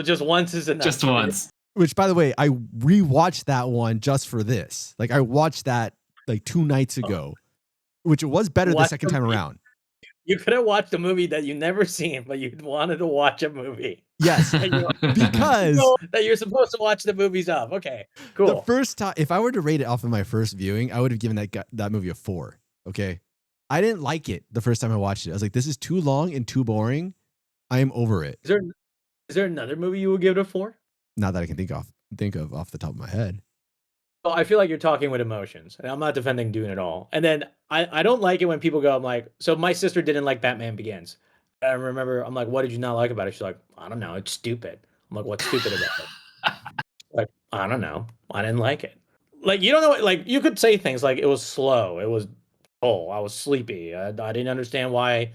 just once is enough. Just once. Which, by the way, I rewatched that one just for this. Like, I watched that like 2 nights ago, which it was better the second time around. You could have watched a movie that you never seen, but you wanted to watch a movie. Yes, because that you're supposed to watch the movies of. Okay, cool. The first time, if I were to rate it off of my first viewing, I would have given that movie a 4. Okay, I didn't like it the first time I watched it. I was like, this is too long and too boring. I am over it. Is there another movie you would give it a 4? Not that I can think of off the top of my head. Well, I feel like you're talking with emotions, and I'm not defending Dune at all. And then I don't like it when people go, I'm like, so my sister didn't like Batman Begins. I remember, I'm like, what did you not like about it? She's like, I don't know, it's stupid. I'm like, what's stupid about it? Like, I don't know, I didn't like it. Like, you don't know, like, you could say things like it was slow, it was I was sleepy, I didn't understand why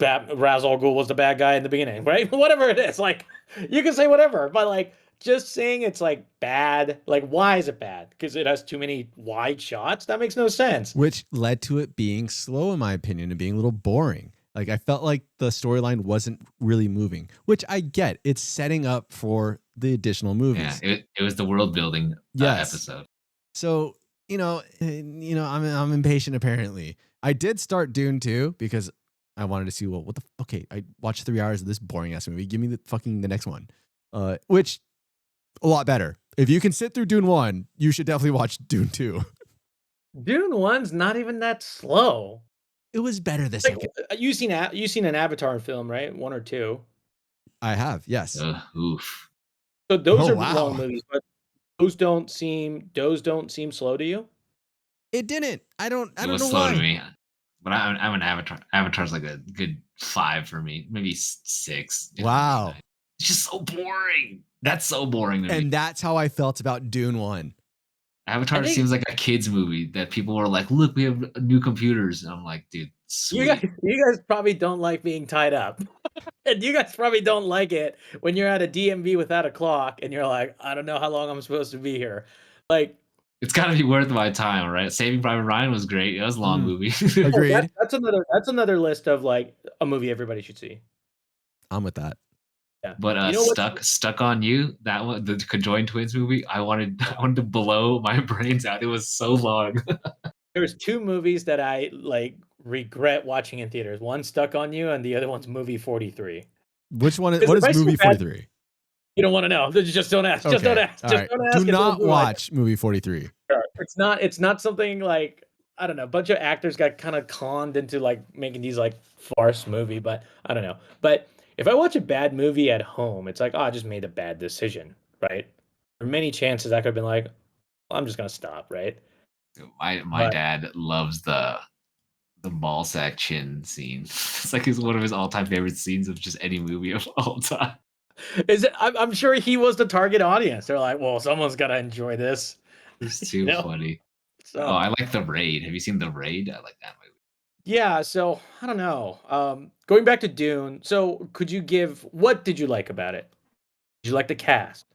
Ra's al Ghul was the bad guy in the beginning, right? Whatever it is, like, you can say whatever, but like, just saying it's like bad, like why is it bad? Because it has too many wide shots? That makes no sense. Which led to it being slow, in my opinion, and being a little boring. Like I felt like the storyline wasn't really moving, which I get. It's setting up for the additional movies. Yeah, it was the world building episode. So I'm impatient. Apparently, I did start Dune 2 because I wanted to see okay. I watched 3 hours of this boring ass movie. Give me the next one, which. A lot better. If you can sit through Dune 1, you should definitely watch Dune 2. Dune 1's not even that slow. It was better the second. You've seen an Avatar film, right? 1 or 2. I have, yes. Oof. So those are long movies, but those don't seem slow to you? It didn't. I don't know slow why. to me. But I'm an Avatar. Avatar's like a good 5 for me, maybe 6. Wow. It's just so boring. That's so boring to me. And that's how I felt about Dune 1. Avatar seems like a kids movie that people were like, "Look, we have new computers," and I'm like, "Dude, sweet." You guys probably don't like being tied up, and you guys probably don't like it when you're at a DMV without a clock and you're like, I don't know how long I'm supposed to be here. Like, it's got to be worth my time, right? Saving Private Ryan was great. It was a long movie. Agreed. That's another list of like a movie everybody should see. I'm with that. Yeah. But Stuck on You, that one, the Conjoined Twins movie, I wanted to blow my brains out. It was so long. There's 2 movies that I like regret watching in theaters. One, Stuck on You, and the other one's Movie 43. Which one? What is Movie 43? You don't want to know. Just don't ask. Okay. Just don't ask. Just don't ask. Do not watch Movie 43. It's not something like, I don't know, a bunch of actors got kind of conned into like making these like farce movie, but I don't know. But if I watch a bad movie at home, it's like, oh, I just made a bad decision, right? There are many chances I could have been like, well, I'm just gonna stop, right? My dad loves the ball sack chin scene. It's like it's one of his all-time favorite scenes of just any movie of all time. Is it? I'm sure he was the target audience. They're like, well, someone's gotta enjoy this. It's too funny. So, I like The Raid. Have you seen The Raid? I like that movie. Yeah, so I don't know. Going back to Dune, so what did you like about it? Did you like the cast?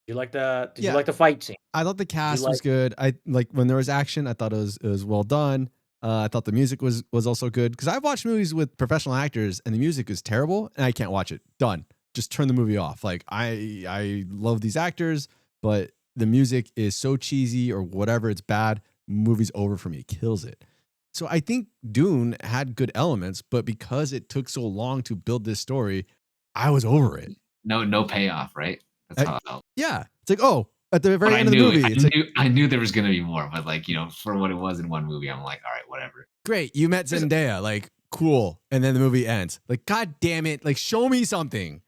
Did you like the fight scene? I thought the cast was good. I like when there was action, I thought it was well done. I thought the music was also good because I've watched movies with professional actors and the music is terrible and I can't watch it. Done. Just turn the movie off. Like I love these actors, but the music is so cheesy or whatever, it's bad. Movie's over for me. It kills it. So I think Dune had good elements, but because it took so long to build this story, I was over it. No payoff, right? That's how I felt. Yeah. It's like, oh, at the very end of the movie. I knew there was going to be more, but like, for what it was in one movie, I'm like, all right, whatever. Great. You met Zendaya. Like, cool. And then the movie ends. Like, God damn it. Like, show me something.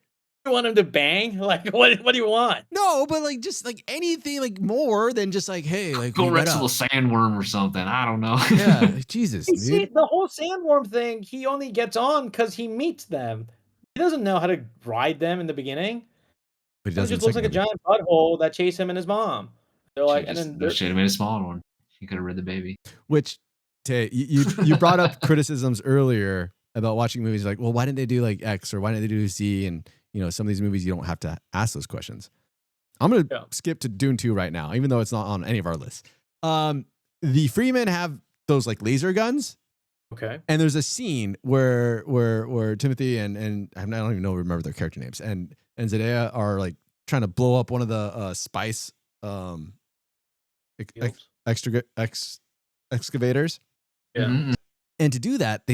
You want him to bang? Like, what do you want? No, but like, just like anything like more than just like, hey, like go wrestle a sandworm or something. I don't know. Yeah. Like, Jesus. Dude. See, the whole sandworm thing, he only gets on because he meets them. He doesn't know how to ride them in the beginning. But he just looks like a giant butthole that chased him and his mom. They're like, and then should have made a smaller one. He could have read the baby. Which, Tay, you brought up criticisms earlier about watching movies like, well, why didn't they do like X or why didn't they do Z? And some of these movies you don't have to ask those questions. I'm gonna skip to Dune 2 right now, even though it's not on any of our lists. The Freemen have those like laser guns. Okay. And there's a scene where Timothy and I don't even remember their character names and Zendaya are like trying to blow up one of the spice excavators. Yeah. Mm-hmm. And to do that,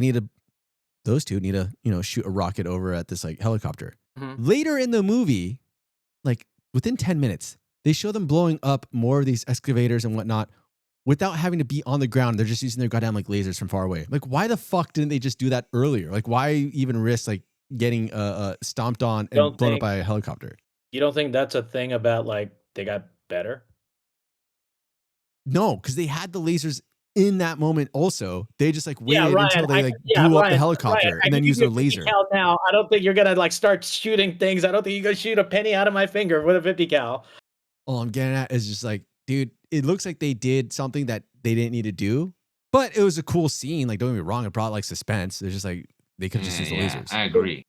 those two need to shoot a rocket over at this like helicopter. Mm-hmm. Later in the movie, like within 10 minutes, they show them blowing up more of these excavators and whatnot without having to be on the ground. They're just using their goddamn like lasers from far away. Like, why the fuck didn't they just do that earlier? Like, why even risk like getting stomped on and blown up by a helicopter? You don't think that's a thing about like they got better? No, because they had the lasers in that moment also. They just like waited until they blew up the helicopter and then used their laser. Now, I don't think you're gonna like start shooting things. I don't think you're gonna shoot a penny out of my finger with a 50 cal. All I'm getting at is just like, dude, it looks like they did something that they didn't need to do, but it was a cool scene. Like, don't get me wrong, it brought like suspense. It's just like they could just use the lasers. I agree.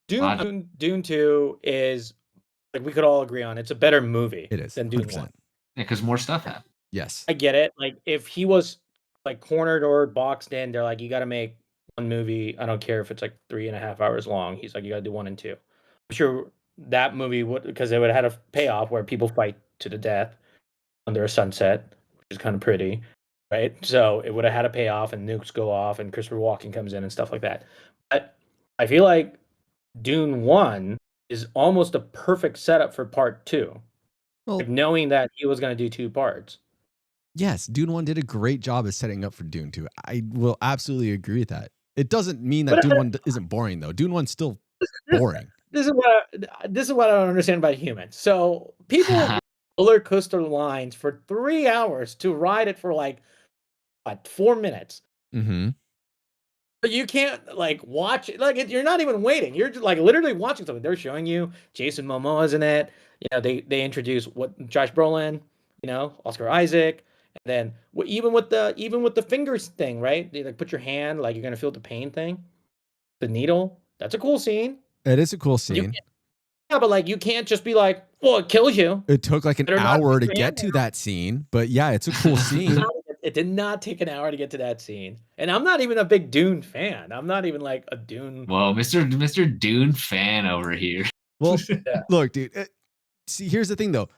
Dune 2 is like we could all agree on. It's a better movie. It is than Dune 100%. 1. Yeah, because more stuff happened. Yes, I get it. Like if he was like cornered or boxed in, they're like, you got to make one movie. I don't care if it's like 3.5 hours long. He's like, you got to do 1 and 2. I'm sure that movie would, because they would have had a payoff where people fight to the death under a sunset, which is kind of pretty, right? So it would have had a payoff and nukes go off and Christopher Walken comes in and stuff like that. But I feel like Dune 1 is almost a perfect setup for part 2. Well, like knowing that he was going to do 2 parts. Yes, Dune 1 did a great job of setting up for Dune 2. I will absolutely agree with that. It doesn't mean that Dune 1 isn't boring, though. Dune 1's still boring. This is what I don't understand about humans. So people roller coaster lines for 3 hours to ride it for like, what, 4 minutes. Mm-hmm. But you can't like watch it. Like you're not even waiting. You're just like literally watching something. They're showing you Jason Momoa's in it. You know, they introduce what Josh Brolin, you know, Oscar Isaac, and then even with the fingers thing, right? They like put your hand like you're gonna feel the pain thing, the needle. That's a cool scene. It is a cool You scene. can't, yeah, but like you can't just be like, well, it kills you. It took like an Better not hour put to your hand get to that scene, but yeah, it's a cool scene. It did not take an hour to get to that scene. And I'm not even a big Dune fan. I'm not even like a Dune. Whoa, Mr. Dune fan over here. Well, Yeah. look, dude. See, here's the thing though.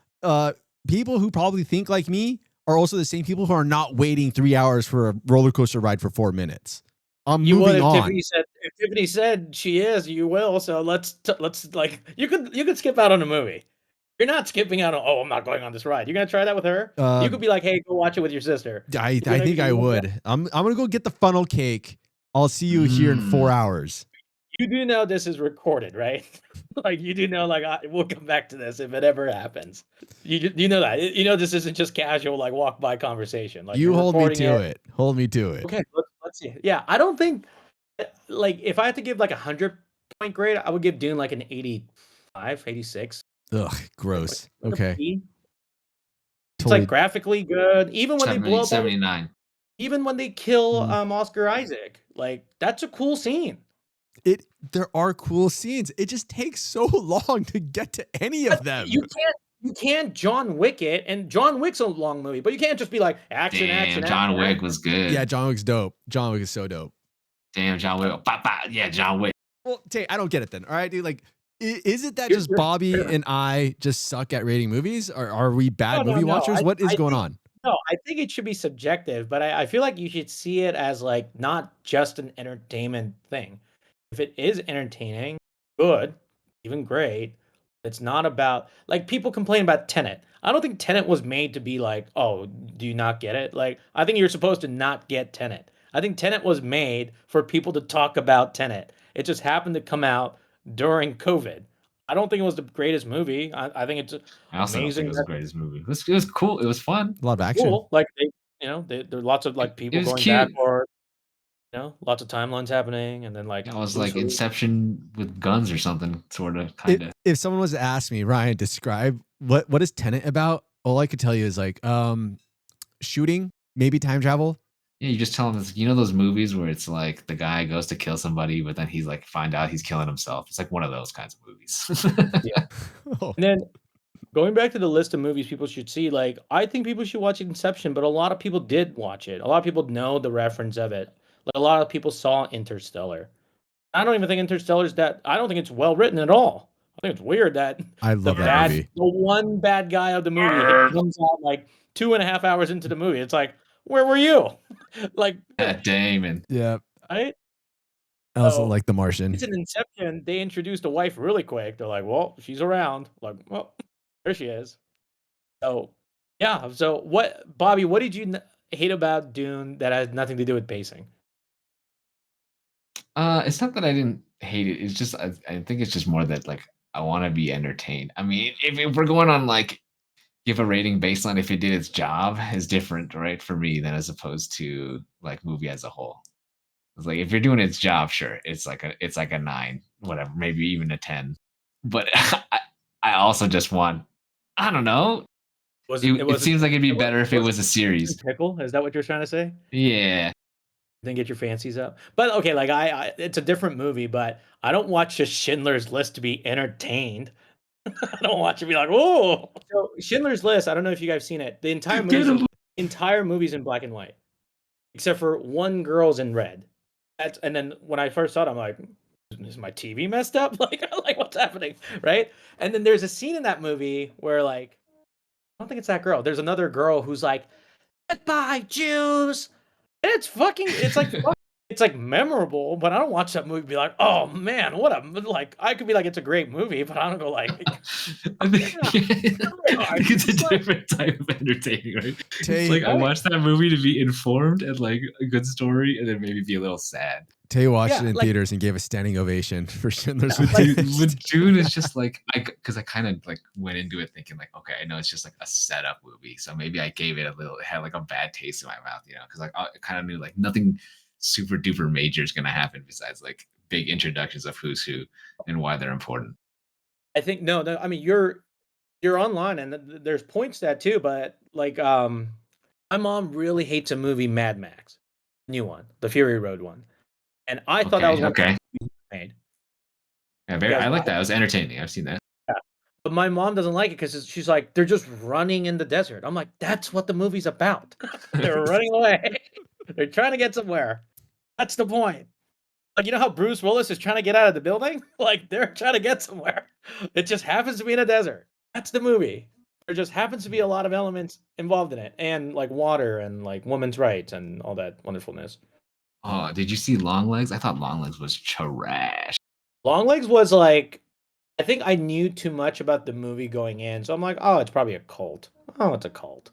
People who probably think like me are also the same people who are not waiting 3 hours for a roller coaster ride for 4 minutes. I'm You would moving if on. Tiffany said she is, you will. So let's like you could skip out on a movie. You're not skipping out on, oh, I'm not going on this ride. You're gonna try that with her? You could be like, hey, go watch it with your sister. I think I would. I'm gonna go get the funnel cake. I'll see you here in 4 hours. You do know this is recorded, right? Like you do know, like we'll come back to this if it ever happens. You know that. You know this isn't just casual like walk by conversation. Like You hold me to it. Hold me to it. Okay, let's see. Yeah, I don't think like if I had to give like 100-point grade, I would give Dune like an 85, 86. Ugh, gross. Okay. It's like graphically good. Even when they blow up 79. Even when they kill Oscar Isaac, like that's a cool scene. There are cool scenes. It just takes so long to get to any of them. You can't John Wick it, and John Wick's a long movie, but you can't just be like action. John Wick was good. Yeah, John Wick's dope. John Wick is so dope. Damn, John Wick. Yeah, John Wick. Well, Tay, I don't get it then. All right, dude. Like, is it that just Bobby and I just suck at rating movies? Or are we bad movie watchers? What is going on? No, I think it should be subjective, but I feel like you should see it as like not just an entertainment thing. If it is entertaining, good, even great, it's not about like people complain about Tenet. I don't think Tenet was made to be like, oh, do you not get it? Like, I think you're supposed to not get Tenet. I think Tenet was made for people to talk about Tenet. It just happened to come out during COVID. I don't think it was the greatest movie. I think it's I also amazing. Don't think it was the greatest movie. It was cool. It was fun. A lot of action. Cool. Like there are lots of like people going cute. back or lots of timelines happening, and then like it was like Inception with guns or something, sort of, kind of. If someone was to ask me, Ryan, describe what is Tenet about? All I could tell you is like shooting, maybe time travel. Yeah, you just tell them, those movies where it's like the guy goes to kill somebody, but then he's like find out he's killing himself. It's like one of those kinds of movies. Yeah. Oh. And then going back to the list of movies people should see, like I think people should watch Inception, but a lot of people did watch it. A lot of people know the reference of it. Like a lot of people saw Interstellar. I don't even think Interstellar's I don't think it's well written at all. I think it's weird that I love that movie. The one bad guy of the movie comes out like 2.5 hours into the movie. It's like, where were you? Like Damon. Yeah. Right? I also like The Martian. It's an Inception. They introduced a wife really quick. They're like, well, she's around. Like, well, there she is. So, yeah. So, Bobby, what did you hate about Dune that has nothing to do with pacing? It's not that I didn't hate it. It's just I think it's just more that like I want to be entertained. I mean, if we're going on like give a rating based on if it did its job is different, right? For me, than as opposed to like movie as a whole. It's like if you're doing its job, sure, it's like a 9, whatever, maybe even a 10. But I also just want, I don't know. It seems like it'd be better if it was a series. Pickle? Is that what you're trying to say? Yeah. Then get your fancies up. But okay, like it's a different movie, but I don't watch just Schindler's List to be entertained. I don't watch it be like, oh. So Schindler's List, I don't know if you guys have seen it. The entire movie's in black and white, except for one girl's in red. And then when I first saw it, I'm like, is my TV messed up? Like what's happening, right? And then there's a scene in that movie where like, I don't think it's that girl. There's another girl who's like, goodbye, Jews. And it's like memorable, but I don't watch that movie and be like, oh man, I could be like, it's a great movie, but I don't go like, I think it's a different type of entertaining, right? It's like I watched that movie to be informed and like a good story, and then maybe be a little sad. Tay watched it in theaters and gave a standing ovation for Schindler's List. With Dune, it's just like because I kind of like went into it thinking like, okay, I know it's just like a setup movie, so maybe I gave it it had like a bad taste in my mouth, because like I kind of knew like nothing super duper major is going to happen besides like big introductions of who's who and why they're important. I think no. I mean, you're online, and there's points to that too. But like, my mom really hates a movie, Mad Max, new one, the Fury Road one, and I thought that was Okay, one of the okay. best movies made. Yeah, I Because like that. It was entertaining. I've seen that. yeah. But my mom doesn't like it because she's like, they're just running in the desert. I'm like, that's what the movie's about. They're running away. They're trying to get somewhere. That's the point. Like, you know how Bruce Willis is trying to get out of the building? Like, they're trying to get somewhere. It just happens to be in a desert. That's the movie. There just happens to be a lot of elements involved in it, and like water and like women's rights and all that wonderfulness. Oh, did you see Longlegs? I thought Longlegs was trash. Longlegs was like, I think I knew too much about the movie going in, so I'm like, oh, it's probably a cult. Oh, it's a cult.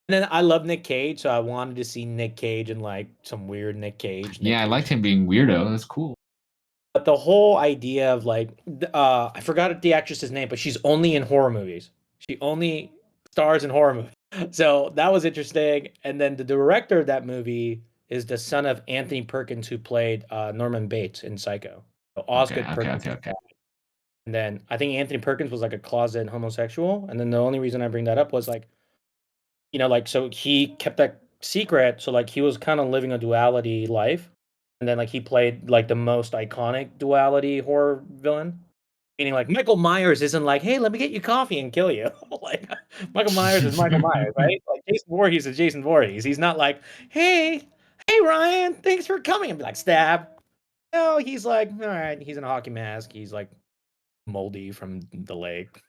And then I love Nick Cage, so I wanted to see Nick Cage and like some weird Nick Cage. Yeah, I liked him being weirdo. That's cool. But the whole idea of like, I forgot the actress's name, but she's only in horror movies. She only stars in horror movies. So that was interesting. And then the director of that movie is the son of Anthony Perkins, who played Norman Bates in Psycho. So Osgood Perkins. Okay. And then I think Anthony Perkins was like a closet homosexual. And then the only reason I bring that up was like, like, so he kept that secret. So like he was kind of living a duality life. And then like he played like the most iconic duality horror villain. Meaning like Michael Myers isn't like, hey, let me get you coffee and kill you. Like Michael Myers is Michael Myers, right? Like Jason Voorhees is Jason Voorhees. He's not like, hey Ryan, thanks for coming, and be like, stab. No, he's like, all right, he's in a hockey mask. He's like moldy from the lake,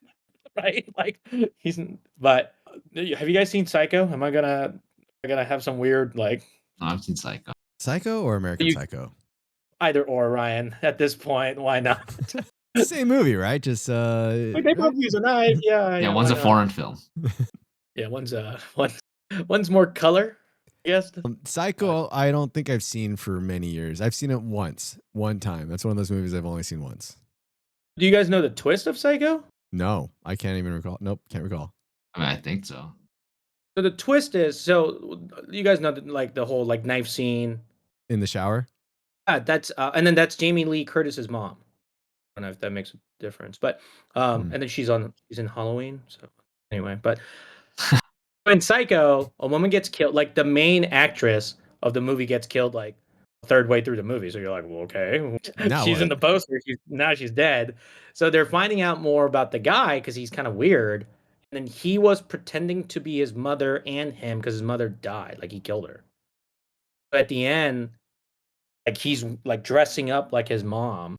right? Like but have you guys seen Psycho? Am I gonna have some weird like No, I've seen Psycho. Psycho or American Psycho? Either or, Ryan. At this point, why not? Same movie, right? Just like they both use a knife. Yeah, one's a foreign film. Yeah, one's more color, I guess. Psycho, I don't think I've seen for many years. I've seen it one time. That's one of those movies I've only seen once. Do you guys know the twist of Psycho? No, I can't even recall. Nope, can't recall. I mean, I think so. So the twist is, you guys know like the whole like knife scene in the shower. That's and then that's Jamie Lee Curtis's mom. I don't know if that makes a difference, but and then she's in Halloween. So anyway, but in Psycho, a woman gets killed. Like the main actress of the movie gets killed like third way through the movie. So you're like, well, okay, she's in the poster. She's dead. So they're finding out more about the guy because he's kind of weird. And then he was pretending to be his mother and him because his mother died. Like he killed her. But at the end, like he's like dressing up like his mom,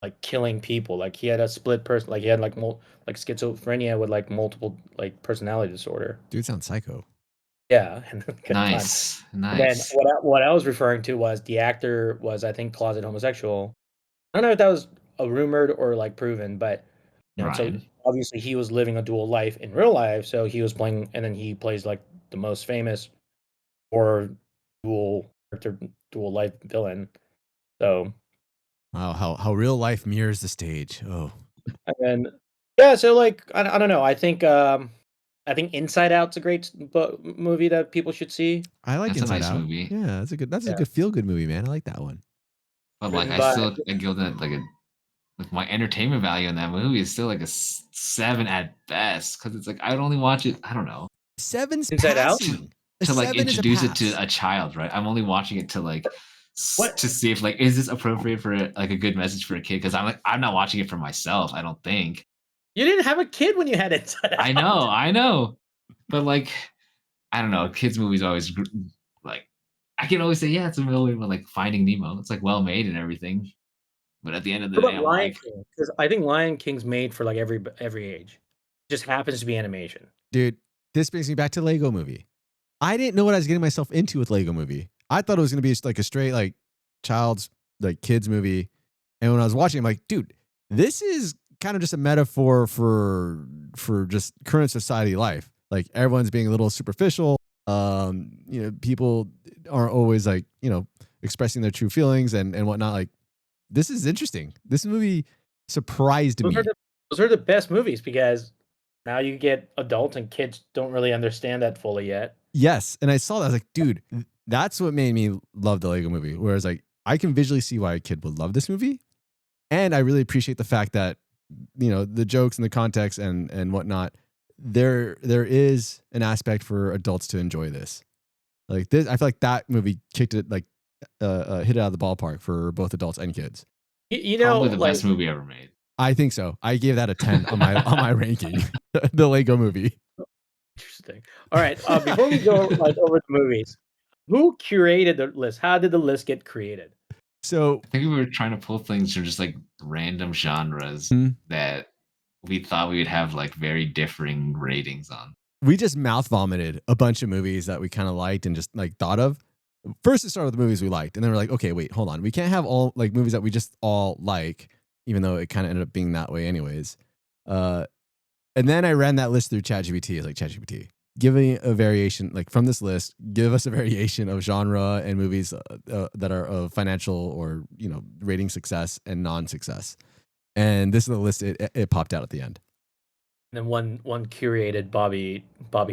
like killing people. Like he had a split person. Like he had like like schizophrenia with like multiple like personality disorder. Dude sounds psycho. Yeah. Nice. And then what I was referring to was the actor was, I think, closet homosexual. I don't know if that was a rumored or like proven, but so obviously he was living a dual life in real life. So he was playing, and then he plays like the most famous horror dual life villain. So wow, how real life mirrors the stage. Oh, and yeah, so like I don't know. I think Inside Out's a great movie that people should see. I like Inside Out. Movie. Yeah, that's a good feel good movie, man. I like that one. But like I give that like my entertainment value in that movie is still like a 7 at best, because it's like I'd only watch it. I don't know. 7's Inside Out to like introduce it to a child, right? I'm only watching it to like to see if like is this appropriate for like a good message for a kid, because I'm not watching it for myself. I don't think. You didn't have a kid when you had Inside Out. I know, but like I don't know. Kids movies always like I can always say yeah, it's a movie, but like Finding Nemo, it's like well made and everything. But at the end of the day, Lion King, because I think Lion King's made for like every age. It just happens to be animation. Dude, this brings me back to Lego Movie. I didn't know what I was getting myself into with Lego Movie. I thought it was going to be like a straight like child's like kids movie. And when I was watching, I'm like, dude, this is kind of just a metaphor for just current society life. Like everyone's being a little superficial. People aren't always like, expressing their true feelings and whatnot. Like, this is interesting. This movie surprised me. Those are the best movies, because now you get adults and kids don't really understand that fully yet. Yes, and I saw that. I was like, dude, that's what made me love the Lego Movie. Whereas, like, I can visually see why a kid would love this movie, and I really appreciate the fact that the jokes and the context and whatnot. There is an aspect for adults to enjoy this. Like this, I feel like that movie kicked it like hit it out of the ballpark for both adults and kids. Probably the best movie ever made. I think so. I gave that a 10 on my ranking. The Lego Movie. Interesting. All right. Before we go like over the movies, who curated the list? How did the list get created? So I think we were trying to pull things from just like random genres that we thought we would have like very differing ratings on. We just mouth vomited a bunch of movies that we kind of liked and just like thought of. First, it started with the movies we liked, and then we're like, okay, wait, hold on. We can't have all like movies that we just all like, even though it kind of ended up being that way anyways. And then I ran that list through ChatGPT. It's like, ChatGPT, give me a variation, like from this list, give us a variation of genre and movies that are of financial or, rating success and non-success. And this is the list it popped out at the end. And then one curated Bobby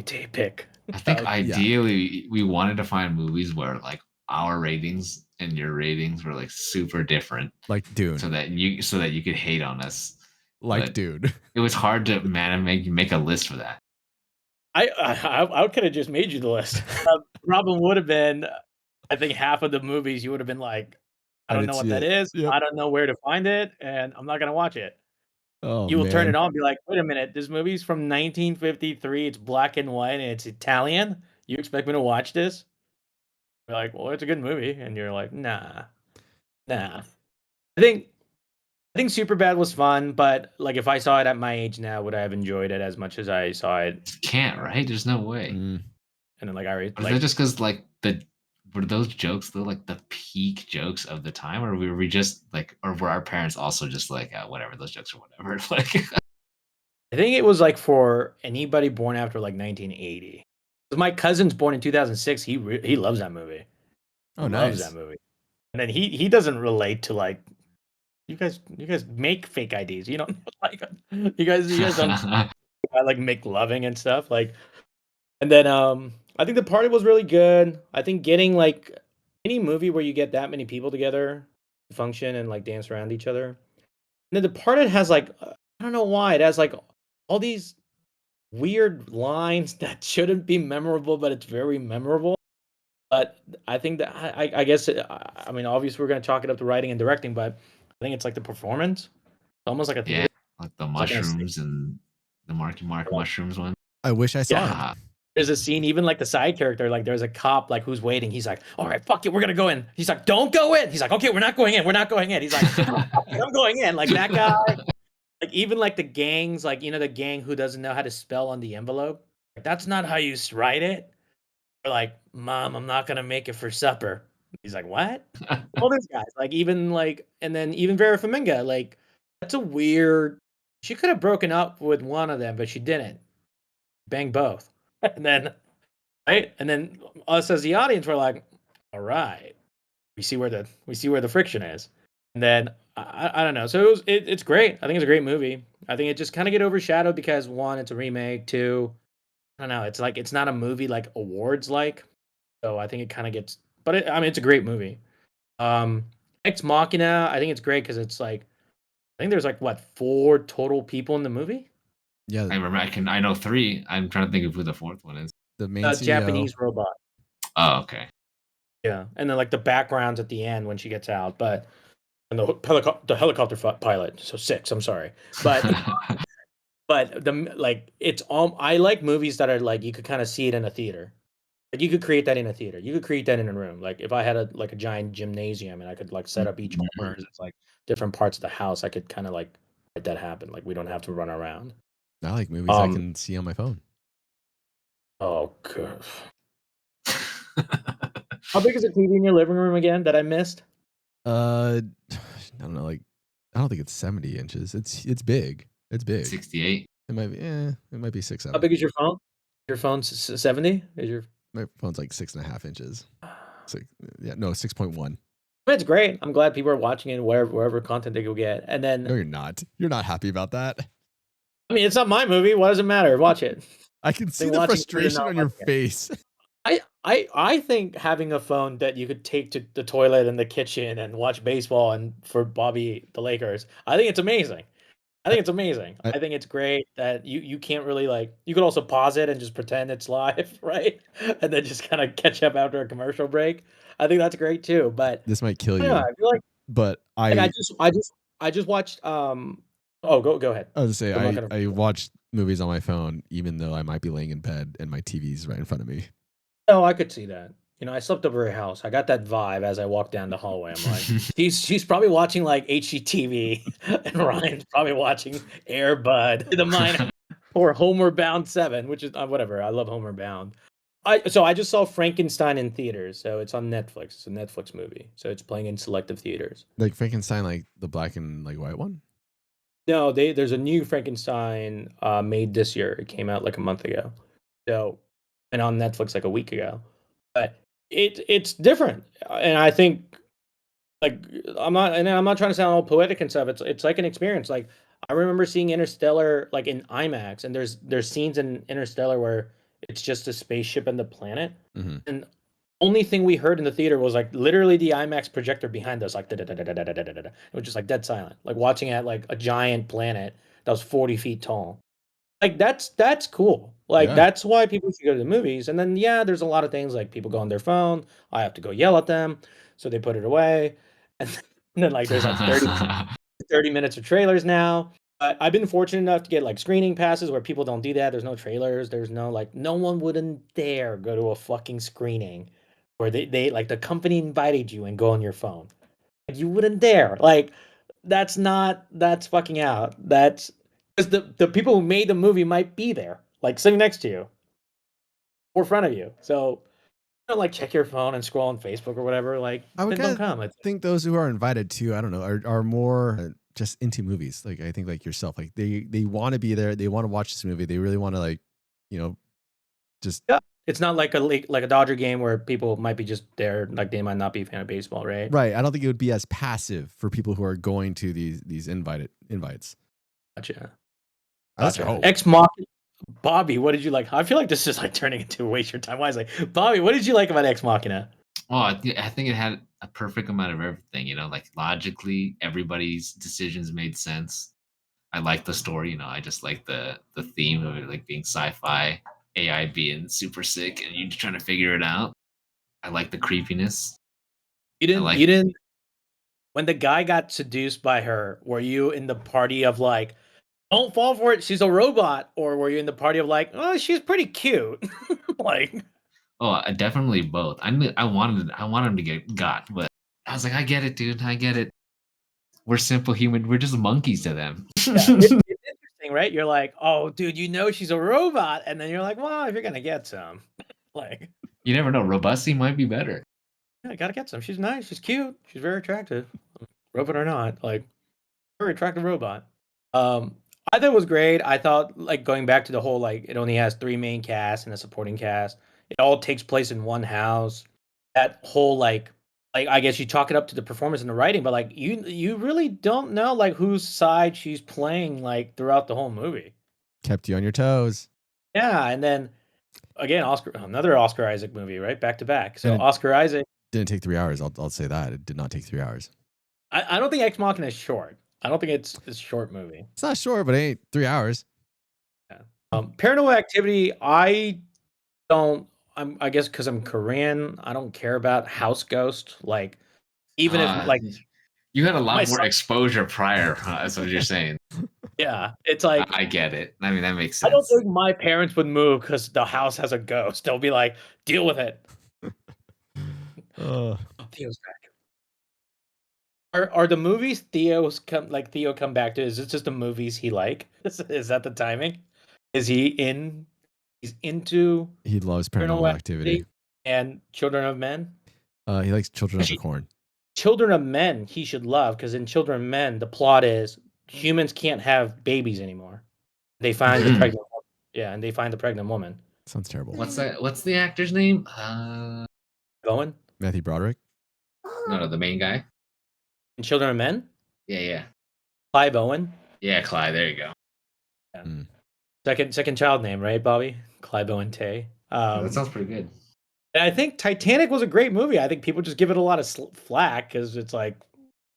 Tay pick. I think ideally we wanted to find movies where like our ratings and your ratings were like super different. Like Dune. So that you could hate on us. Like Dune. It was hard to make a list for that. I could have just made you the list. Problem would have been, I think half of the movies you would have been like, I don't know what that is. Yep. I don't know where to find it, and I'm not gonna watch it. Oh, you will turn it on and be like, wait a minute, this movie's from 1953. It's black and white and it's Italian. You expect me to watch this? You're like, well, it's a good movie, and you're like, nah. I think Superbad was fun, but like if I saw it at my age now, would I have enjoyed it as much as I saw it? You can't, right? There's no way. And then like is that just because like were those jokes though like the peak jokes of the time, or were we just like, or were our parents also just like whatever, those jokes or whatever? Like, I think it was like for anybody born after like 1980. My cousin's born in 2006. He loves that movie. Oh, nice. Loves that movie. And then he doesn't relate to like you guys make fake IDs. You don't like you guys don't like make loving and stuff like. And then I think The Departed was really good. I think getting like any movie where you get that many people together to function and like dance around each other. And The Departed has like I don't know why it has like all these weird lines that shouldn't be memorable, but it's very memorable. But I think that I guess I mean obviously we're gonna chalk it up to writing and directing, but I think it's like the performance, almost like a theater. Like the mushrooms and the Marky Mark mushrooms one. I wish I saw it. There's a scene, even like the side character, like there's a cop like who's waiting. He's like, all right, fuck it, we're gonna go in. He's like, don't go in. He's like, okay, we're not going in. He's like, I'm going in. Like that guy. Like even like the gangs, like the gang who doesn't know how to spell on the envelope. Like, that's not how you write it. They're like, Mom, I'm not gonna make it for supper. He's like, what? All these guys, like even like, and then even Vera Farmiga, like that's a weird. She could have broken up with one of them, but she didn't. Bang both. And then, right, and then us as the audience were like, "All right, we see where the friction is." And then I don't know. So it's great. I think it's a great movie. I think it just kind of get overshadowed because one, it's a remake. Two, I don't know. It's like it's not a movie like awards like. So I think it kind of gets. But it's a great movie. Ex Machina. I think it's great because it's like, I think there's like what 4 total people in the movie. Yeah, I remember. I know 3. I'm trying to think of who the 4th one is. The main Japanese robot. Oh, okay. Yeah, and then like the backgrounds at the end when she gets out, but and the helicopter pilot. So 6. I'm sorry, but but the like it's all. I like movies that are like you could kind of see it in a theater. Like you could create that in a theater. You could create that in a room. Like if I had a giant gymnasium and I could like set up each corner as like different parts of the house, I could kind of like make that happen. Like we don't have to run around. I like movies I can see on my phone. Oh, God. How big is the TV in your living room again that I missed? I don't know. Like, I don't think it's 70 inches. It's big. It's big. 68. It might be. It might be 6. How big is your phone? Your phone's 70? My phone's like 6.5 inches. 6.1. It's great. I'm glad people are watching it wherever content they go get. And then no, you're not. You're not happy about that. I mean, it's not my movie. Why does it matter? Watch it. I can see the frustration on your face. I think having a phone that you could take to the toilet and the kitchen and watch baseball and for Bobby the Lakers, I think it's amazing. I think it's amazing. I I think it's great that you can't really like you could also pause it and just pretend it's live, right? And then just kind of catch up after a commercial break. I think that's great too. But this might kill I don't know, you, I feel but like I just watched oh go ahead. I was to say I'm not gonna I watch movies on my phone even though I might be laying in bed and my TV's right in front of me. No, I could see that. I slept over her house. I got that vibe as I walked down the hallway. I'm like, she's probably watching like HGTV, and Ryan's probably watching Air Bud, The Mine, or Homeward Bound 7, which is whatever. I love Homeward Bound. I just saw Frankenstein in theaters, so it's on Netflix. It's a Netflix movie, so it's playing in selective theaters. Like Frankenstein, like the black and like white one. No, there's a new Frankenstein made this year. It came out like a month ago, so and on Netflix like a week ago. But it's different, and I think like I'm not trying to sound all poetic and stuff. It's like an experience. Like I remember seeing Interstellar like in IMAX, and there's scenes in Interstellar where it's just a spaceship and the planet, Mm-hmm. and only thing we heard in the theater was like literally the IMAX projector behind us, like da-da-da-da-da-da-da-da-da. It was just like dead silent, like watching at like a giant planet that was 40 feet tall. Like that's cool. Like Yeah. that's why people should go to the movies. And then yeah, there's a lot of things like people go on their phone. I have to go yell at them, so they put it away. And then like there's like 30 minutes of trailers now. But I've been fortunate enough to get like screening passes where people don't do that. There's no trailers. There's no like no one wouldn't dare go to a fucking screening where they like the company invited you and go on your phone. Like, you wouldn't dare. Like that's fucking out. That's because the people who made the movie might be there, like sitting next to you or in front of you. So don't like check your phone and scroll on Facebook or whatever. Like I would then don't kind come. of think those who are invited to, I don't know, are more just into movies. Like I think like yourself, like they want to be there. They want to watch this movie. They really want to like, just Yeah. It's not like a Dodger game where people might be just there, like they might not be a fan of baseball, right? right. I don't think it would be as passive for people who are going to these invites. Gotcha. That's Gotcha. hope. Ex Machina. Bobby, what did you like? I feel like this is like turning into waste your time wisely. Bobby, what did you like about Ex Machina? Oh, I think it had a perfect amount of everything. Like logically, everybody's decisions made sense. I like the story. I just like the theme of it, like being sci-fi, AI being super sick, and you trying to figure it out. I like the creepiness. You didn't when the guy got seduced by her, were you in the party of like, don't fall for it, she's a robot, or were you in the party of like, oh, she's pretty cute? Like, Oh, definitely both. I wanted him to get got, but I was like, I get it, dude. I get it. We're simple human. We're just monkeys to them. yeah, it's interesting, right? You're like, oh, dude, she's a robot, and then you're like, well, if you're gonna get some, like, You never know. Robusty might be better. yeah, I gotta get some. She's nice, she's cute, she's very attractive, robot or not, like, very attractive robot. Um, I thought it was great. I thought like going back to the whole like it only has three main casts and a supporting cast. It all takes place in one house. That whole like I guess you chalk it up to the performance and the writing, but like you really don't know like whose side she's playing like throughout the whole movie. Kept you on your toes. Yeah, and then again, another Oscar Isaac movie, right? Back to back. So And it Oscar Isaac, didn't take 3 hours. I'll say that it did not take 3 hours. I don't think Ex Machina is short. I don't think it's a short movie. It's not short, but it ain't 3 hours. Yeah. Paranormal Activity, I don't. I guess because I'm Korean, I don't care about House Ghost. Like, even if like you had a my lot more son, exposure prior. That's what you're saying. yeah, it's like I get it. I mean, that makes I don't sense. think my parents would move because the house has a ghost. They'll be like, deal with it. Uh, Oh, Theo's back. Are the movies Theo come back to? Is it just the movies he like? Is that the timing? Is he in? He's into he loves Paranormal Paranormal Activity. and Children of Men. He likes Children of the Actually, Corn. Children of Men he should love because in Children of Men the plot is humans can't have babies anymore. They find the pregnant woman. Yeah, and they find the pregnant woman. Sounds terrible. What's that? What's the actor's name? Going Matthew Broderick. No, the main guy. in Children of Men, Yeah. Clive Owen. Yeah, Clyde. There you go. Yeah. Mm. Second child name, right, Bobby? Clive Owen Tay. That sounds pretty good. And I think Titanic was a great movie. I think people just give it a lot of flack because it's like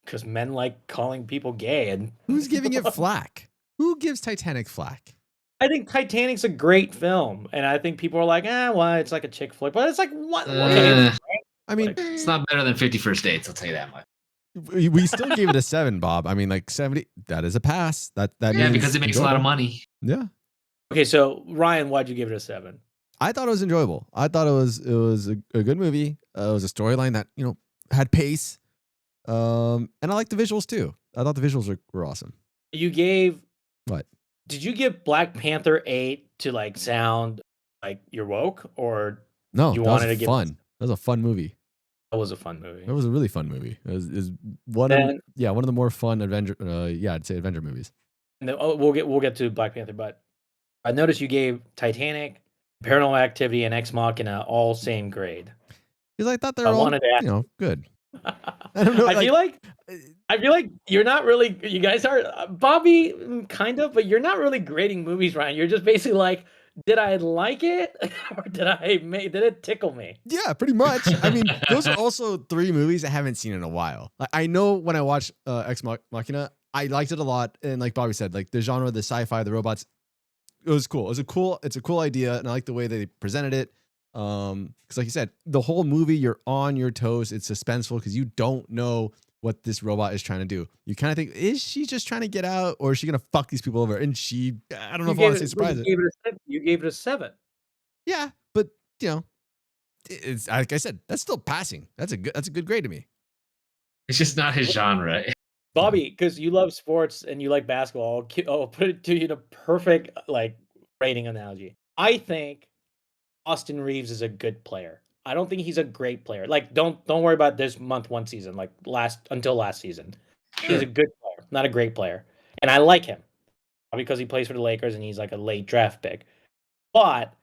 because men like calling people gay, and Who's giving it flack? Who gives Titanic flack? I think Titanic's a great film, and I think people are like, well, it's like a chick flick, but it's like what? Okay, I mean, it's not better than 50 First Dates. I'll tell you that much. We still gave it a 7, Bob. I mean, like 70. That is a pass. That means because it makes a lot of money. Yeah. Okay, so Ryan, why'd you give it a 7? I thought it was enjoyable. I thought it was a good movie. It was a storyline that had pace, and I liked the visuals too. I thought the visuals were awesome. You gave what? Did you give Black Panther 8 to like sound like you're woke, or no? You wanted to give fun. That was a fun movie. That was a fun movie. It was a really fun movie. It was one of the more fun Avenger. I'd say Avenger movies. And then, we'll get to Black Panther, but I noticed you gave Titanic, Paranormal Activity, and Ex Machina all same grade. Because I thought they were all good. I don't know. I feel like you're not really. You guys are Bobby, kind of, but you're not really grading movies, Ryan. You're just basically like, did I like it, or did it tickle me? Yeah, pretty much. I mean, those are also 3 movies I haven't seen in a while. Like, I know when I watched Ex Machina, I liked it a lot, and like Bobby said, like the genre, the sci-fi, the robots, it was cool. It's a cool idea, and I like the way they presented it. Because like you said, the whole movie, you're on your toes. It's suspenseful because you don't know what this robot is trying to do. You kind of think, is she just trying to get out, or is she gonna fuck these people over? And I don't know if I want to say surprise it. You gave it a 7. Yeah, but it's like I said, that's still passing. That's a good grade to me. It's just not his genre. Bobby, because you love sports and you like basketball, I'll put it to you in a perfect like rating analogy. I think Austin Reeves is a good player. I don't think he's a great player. Like, don't worry about this month, one season, like until last season. Sure. He's a good player, not a great player. And I like him because he plays for the Lakers and he's like a late draft pick. But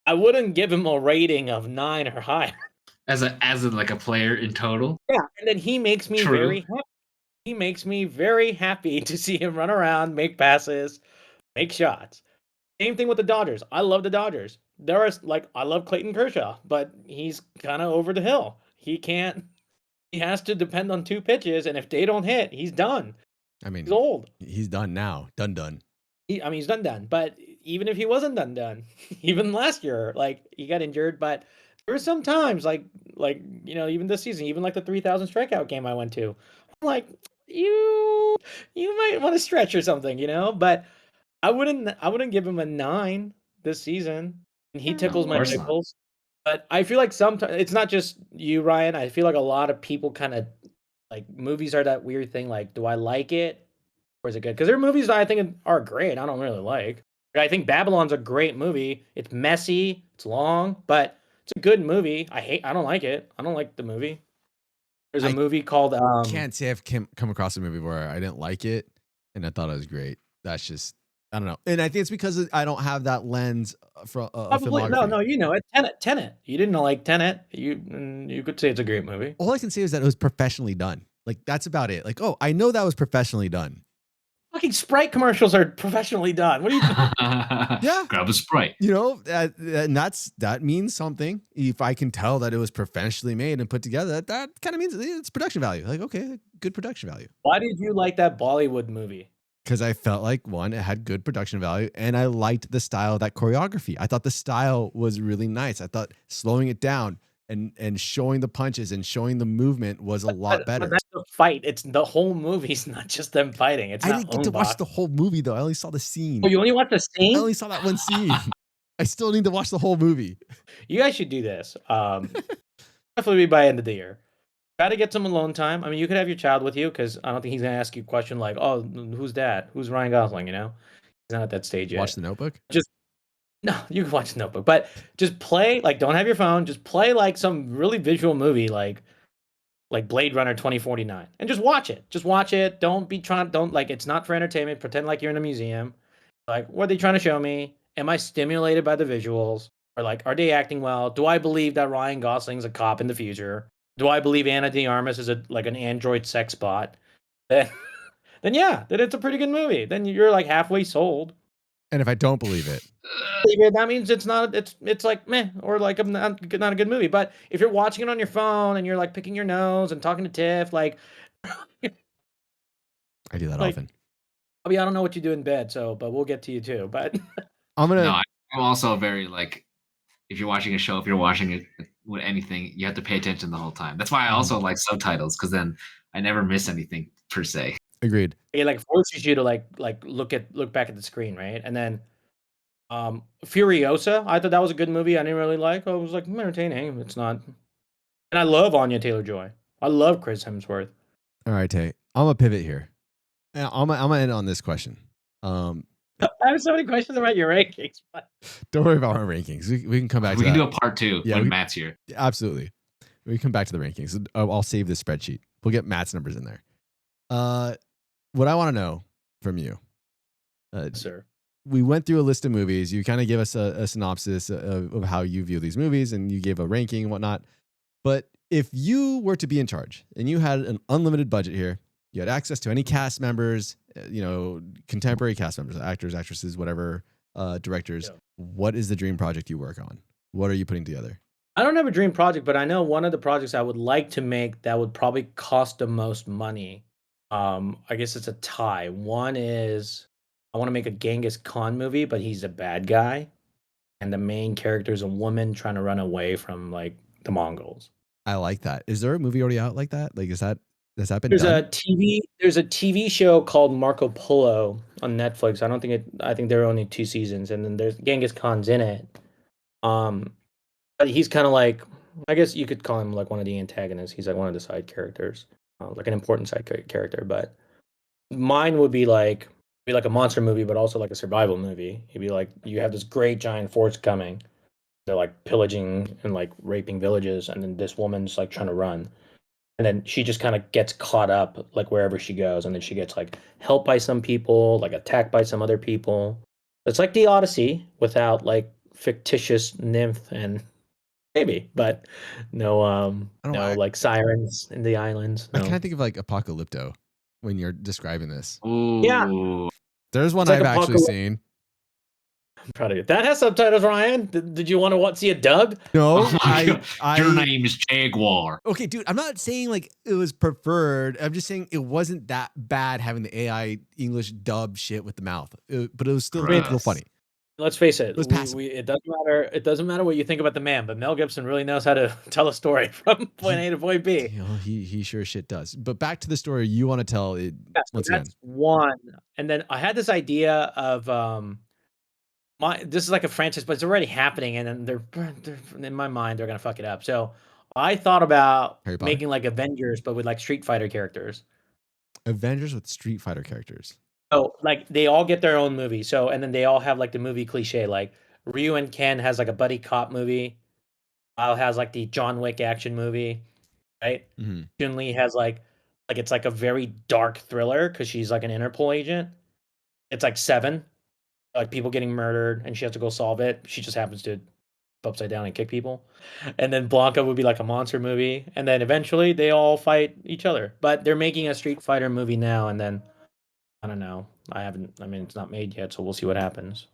I wouldn't give him a rating of 9 or higher. As like a player in total? Yeah, and then he makes me very happy. He makes me very happy to see him run around, make passes, make shots. Same thing with the Dodgers. I love the Dodgers. I love Clayton Kershaw, but he's kind of over the hill. He has to depend on 2 pitches, and if they don't hit, he's done. I mean, he's old. He's done now. Done. He's done. But even if he wasn't done, even last year, like he got injured, but there were some times like even this season, even like the 3,000 strikeout game I went to, I'm like, you might want to stretch or something, but I wouldn't give him a 9 this season. And he tickles my tickles. But I feel like sometimes it's not just you, Ryan. I feel like a lot of people kind of like movies are that weird thing. Like, do I like it or is it good? Because there are movies that I think are great. I don't really like. I think Babylon's a great movie. It's messy, it's long, but it's a good movie. I don't like it. I don't like the movie. There's a movie called. Can't say I've come across a movie where I didn't like it and I thought it was great. That's just. I don't know. And I think it's because I don't have that lens from probably no, it. Tenet. You didn't like Tenet. You could say it's a great movie. All I can say is that it was professionally done. Like that's about it. Like, oh, I know that was professionally done. Fucking Sprite commercials are professionally done. What are you doing? Yeah. Grab a Sprite. And that means something. If I can tell that it was professionally made and put together, that kind of means it's production value. Like, okay, good production value. Why did you like that Bollywood movie? Because I felt like, one, it had good production value, and I liked the style of that choreography. I thought the style was really nice. I thought slowing it down and showing the punches and showing the movement was a lot better. But that's the fight. It's the whole movie's not just them fighting. I didn't get to watch the whole movie, though. I only saw the scene. Oh, you only watched the scene? I only saw that one scene. I still need to watch the whole movie. You guys should do this. Definitely by end of the year. Try to get some alone time. I mean, you could have your child with you because I don't think he's going to ask you a question like, oh, who's that? Who's Ryan Gosling, He's not at that stage yet. Watch The Notebook? No, you can watch The Notebook. But just play, like, don't have your phone. Just play, like, some really visual movie like Blade Runner 2049. And just watch it. Just watch it. It's not for entertainment. Pretend like you're in a museum. Like, what are they trying to show me? Am I stimulated by the visuals? Or, like, are they acting well? Do I believe that Ryan Gosling's a cop in the future? Do I believe Ana de Armas is an android sex bot? Then it's a pretty good movie. Then you're like halfway sold. And if I don't believe it, that means it's not. It's like meh, or like not a good movie. But if you're watching it on your phone and you're like picking your nose and talking to Tiff, like I do that like often. I mean, I don't know what you do in bed, so but we'll get to you too. But I'm No, gonna. I'm also very like if you're watching a show, if you're watching it with anything, you have to pay attention the whole time. That's why I also like subtitles because then I never miss anything per se. Agreed. it like forces you to like look back at the screen, right? And then Furiosa, I thought that was a good movie. I didn't really like. I was like entertaining. It's not, and I love Anya Taylor-Joy. I love Chris Hemsworth. All right, Tay. I'm gonna pivot here. I'm gonna end on this question. I have so many questions about your rankings. But Don't worry about our rankings. We can come back to We can that. do a part 2 Yeah, when Matt's here. Absolutely. We can come back to the rankings. I'll save this spreadsheet. We'll get Matt's numbers in there. What I want to know from you, sir, we went through a list of movies. You kind of gave us a synopsis of how you view these movies, and you gave a ranking and whatnot. But if you were to be in charge and you had an unlimited budget here, you had access to any cast members, contemporary cast members, actors, actresses, whatever, directors. Yeah. What is the dream project you work on? What are you putting together? I don't have a dream project, but I know one of the projects I would like to make that would probably cost the most money. I guess it's a tie. One is I want to make a Genghis Khan movie, but he's a bad guy, and the main character is a woman trying to run away from like the Mongols. I like that. Is there a movie already out like that? Like, has that been There's done? There's a TV show called Marco Polo on Netflix. I think there are only 2 seasons, and then there's Genghis Khan's in it. But he's kind of like, I guess you could call him like one of the antagonists. He's like one of the side characters, like an important side character. But mine would be like a monster movie, but also like a survival movie. It'd be like you have this great giant force coming. They're like pillaging and like raping villages, and then this woman's like trying to run. And then she just kind of gets caught up like wherever she goes, and then she gets like helped by some people, like attacked by some other people. It's like the Odyssey without like fictitious nymph and maybe, but no like sirens in the islands. I No. kind of think of like Apocalypto when you're describing this. Ooh. Yeah. There's one It's like I've actually Apocalypto. seen. I'm proud of you. That has subtitles, Ryan. Did you want to see a dub? No, Oh my God. I Your name is Jaguar. okay, dude. I'm not saying like it was preferred. I'm just saying it wasn't that bad having the AI English dub shit with the mouth, but it was still real Gross. funny. Let's face it. was passable. It doesn't matter. It doesn't matter what you think about the man, but Mel Gibson really knows how to tell a story from point A to point B. You know, he sure shit does. But back to the story you want to tell. It Yeah, so once again. that's one. And then I had this idea of this is like a franchise, but it's already happening, and then they're in my mind they're gonna fuck it up. So I thought about Harry Potter? making like Avengers, but with like Street Fighter characters. Avengers with Street Fighter characters. So like they all get their own movie. So and then they all have like the movie cliche. Like Ryu and Ken has like a buddy cop movie. Kyle has like the John Wick action movie, right? Mm-hmm. Chun-Li has like it's like a very dark thriller because she's like an Interpol agent. It's like Seven, like people getting murdered, and she has to go solve it. She just happens to upside down and kick people. And then Blanca would be like a monster movie, and then eventually they all fight each other. But they're making a Street Fighter movie now, and then I don't know. I mean, it's not made yet, so we'll see what happens.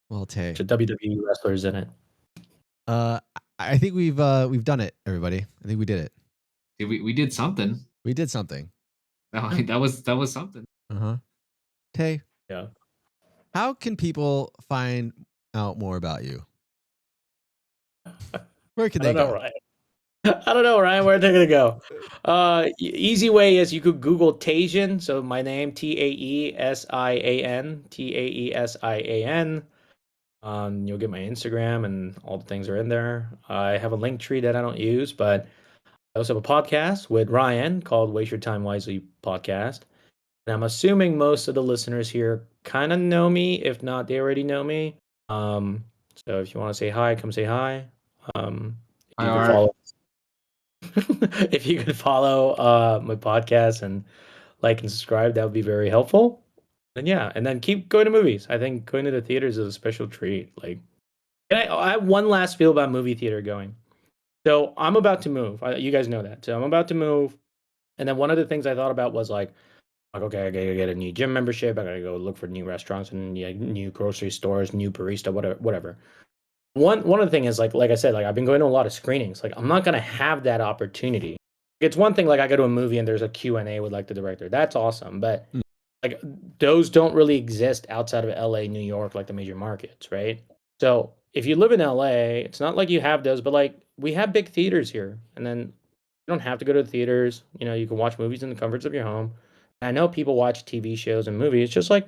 Well, Tay. The WWE wrestlers in it. I think we've done it, everybody. I think we did it. We did something. We did something. That was something. Tay. Yeah. How can people find out more about you? Where can they go? Ryan. I don't know, Ryan, where they're gonna go. Easy way is you could Google Taesian. So my name Taesian, Taesian. You'll get my Instagram and all the things are in there. I have a link tree that I don't use, but I also have a podcast with Ryan called Waste Your Time Wisely Podcast. And I'm assuming most of the listeners here kind of know me. If not, they already know me. So if you want to say hi, come say hi. If you could follow my podcast and like and subscribe, that would be very helpful. And yeah, and then keep going to movies. I think going to the theaters is a special treat. Like, and I have one last feel about movie theater going. So I'm about to move. You guys know that. So I'm about to move. And then one of the things I thought about was like, Like, okay, I gotta get a new gym membership. I gotta go look for new restaurants and new grocery stores, new barista, whatever. One of the thing is like I said, like I've been going to a lot of screenings. Like I'm not gonna have that opportunity. It's one thing like I go to a movie and there's a Q&A with like the director. That's awesome, but Mm. like those don't really exist outside of LA, New York, like the major markets, right? So if you live in LA, it's not like you have those, but like we have big theaters here, and then you don't have to go to the theaters. You can watch movies in the comforts of your home. I know people watch TV shows and movies. Just like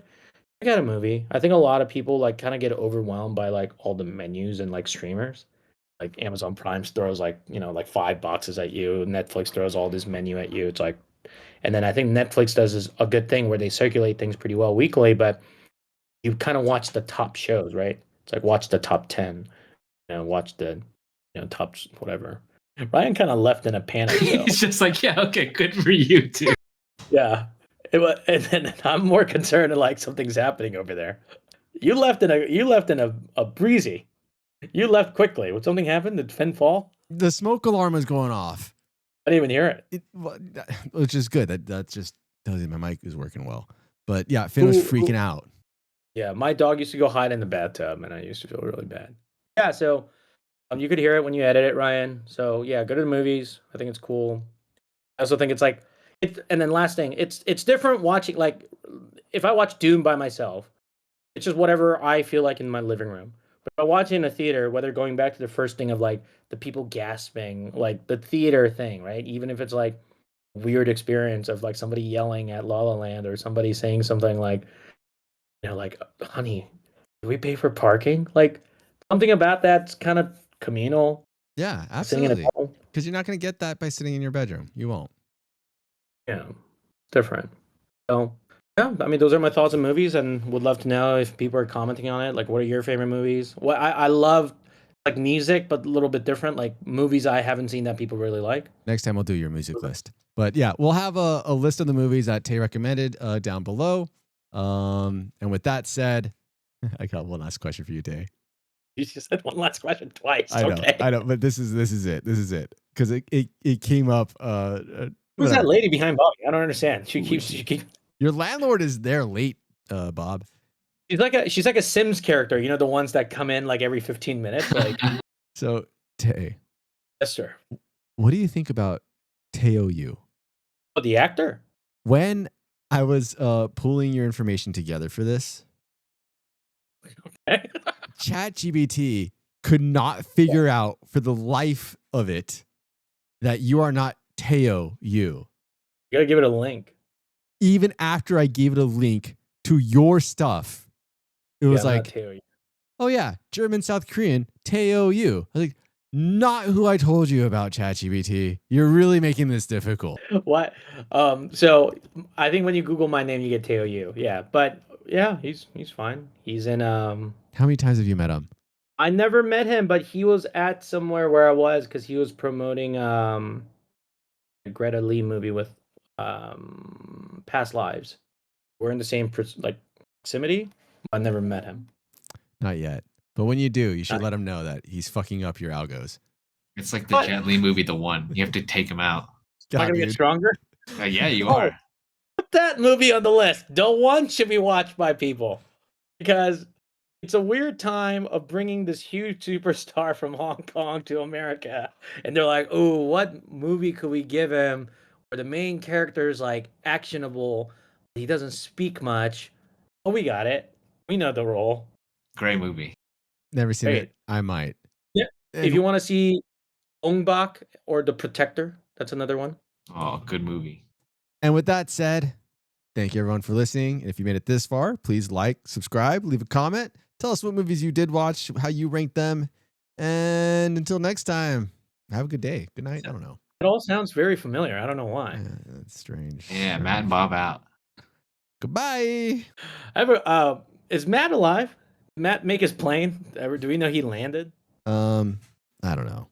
I got a movie. I think a lot of people like kind of get overwhelmed by like all the menus and like streamers. Like Amazon Prime throws like, like 5 boxes at you. Netflix throws all this menu at you. It's like, and then I think Netflix does a good thing where they circulate things pretty well weekly, but you kind of watch the top shows, right? It's like watch the top 10, watch the, top whatever. Ryan kind of left in a panic. So. He's just like, yeah, okay, good for you too. Yeah. And then I'm more concerned like something's happening over there. You left in a breezy. You left quickly. Would something happen? Did Finn fall? The smoke alarm is going off. I didn't even hear it. Which is good. That just tells you my mic is working well. But yeah, Finn was freaking out. Yeah, my dog used to go hide in the bathtub, and I used to feel really bad. Yeah, so you could hear it when you edit it, Ryan. So yeah, go to the movies. I think it's cool. I also think it's like and then last thing, it's different watching like if I watch Doom by myself, it's just whatever I feel like in my living room. But if I watch it in a theater, whether going back to the first thing of like the people gasping, like the theater thing, right? Even if it's like weird experience of like somebody yelling at La La Land or somebody saying something like, like, honey, do we pay for parking? Like something about that's kind of communal. Yeah, Sitting in a absolutely. home. Because you're not going to get that by sitting in your bedroom. You won't. Yeah, different. So yeah, I mean, those are my thoughts on movies, and would love to know if people are commenting on it. Like, what are your favorite movies? What I love, like music, but a little bit different. Like movies I haven't seen that people really like. Next time we'll do your music list. But yeah, we'll have a list of the movies that Tay recommended down below. And with that said, I got one last question for you, Tay. You just said one last question twice. I know, Okay. I know, but this is it because it came up. Who's that lady behind Bobby? I don't understand. She keeps. Your landlord is there late, Bob. She's like a Sims character. The ones that come in like every 15 minutes. Like. So Tay. Yes, sir. What do you think about Teo Yu? Oh, the actor. When I was pulling your information together for this, Okay. ChatGPT could not figure out for the life of it that you are not Teo Yu. You gotta give it a link. Even after I gave it a link to your stuff, it was like, oh yeah, German South Korean Teo Yu. I was like, not who I told you about, ChatGPT. You're really making this difficult. What? So I think when you Google my name, you get Teo Yu. Yeah, but yeah, he's fine. He's in How many times have you met him? I never met him, but he was at somewhere where I was because he was promoting a Greta Lee movie with Past Lives. We're in the same proximity. I never met him. Not yet. But when you do, you should let him know that he's fucking up your algos. It's like the Jet Li movie, The One. You have to take him out. Am I gonna get stronger? Yeah, you are. Put that movie on the list. The One should be watched by people because it's a weird time of bringing this huge superstar from Hong Kong to America, and they're like, "Oh, what movie could we give him where the main character is like actionable? He doesn't speak much. Oh, we got it. We know the role. Great movie. Never seen it. I might. Yeah. If you want to see Ong Bak or The Protector, that's another one. Oh, good movie. And with that said, thank you everyone for listening. And if you made it this far, please like, subscribe, leave a comment. Tell us what movies you did watch, how you rank them. And until next time, have a good day. Good night. I don't know. It all sounds very familiar. I don't know why. That's strange. Yeah, Matt and Bob out. Goodbye. Is Matt alive? Did Matt make his plane? Do we know he landed? I don't know.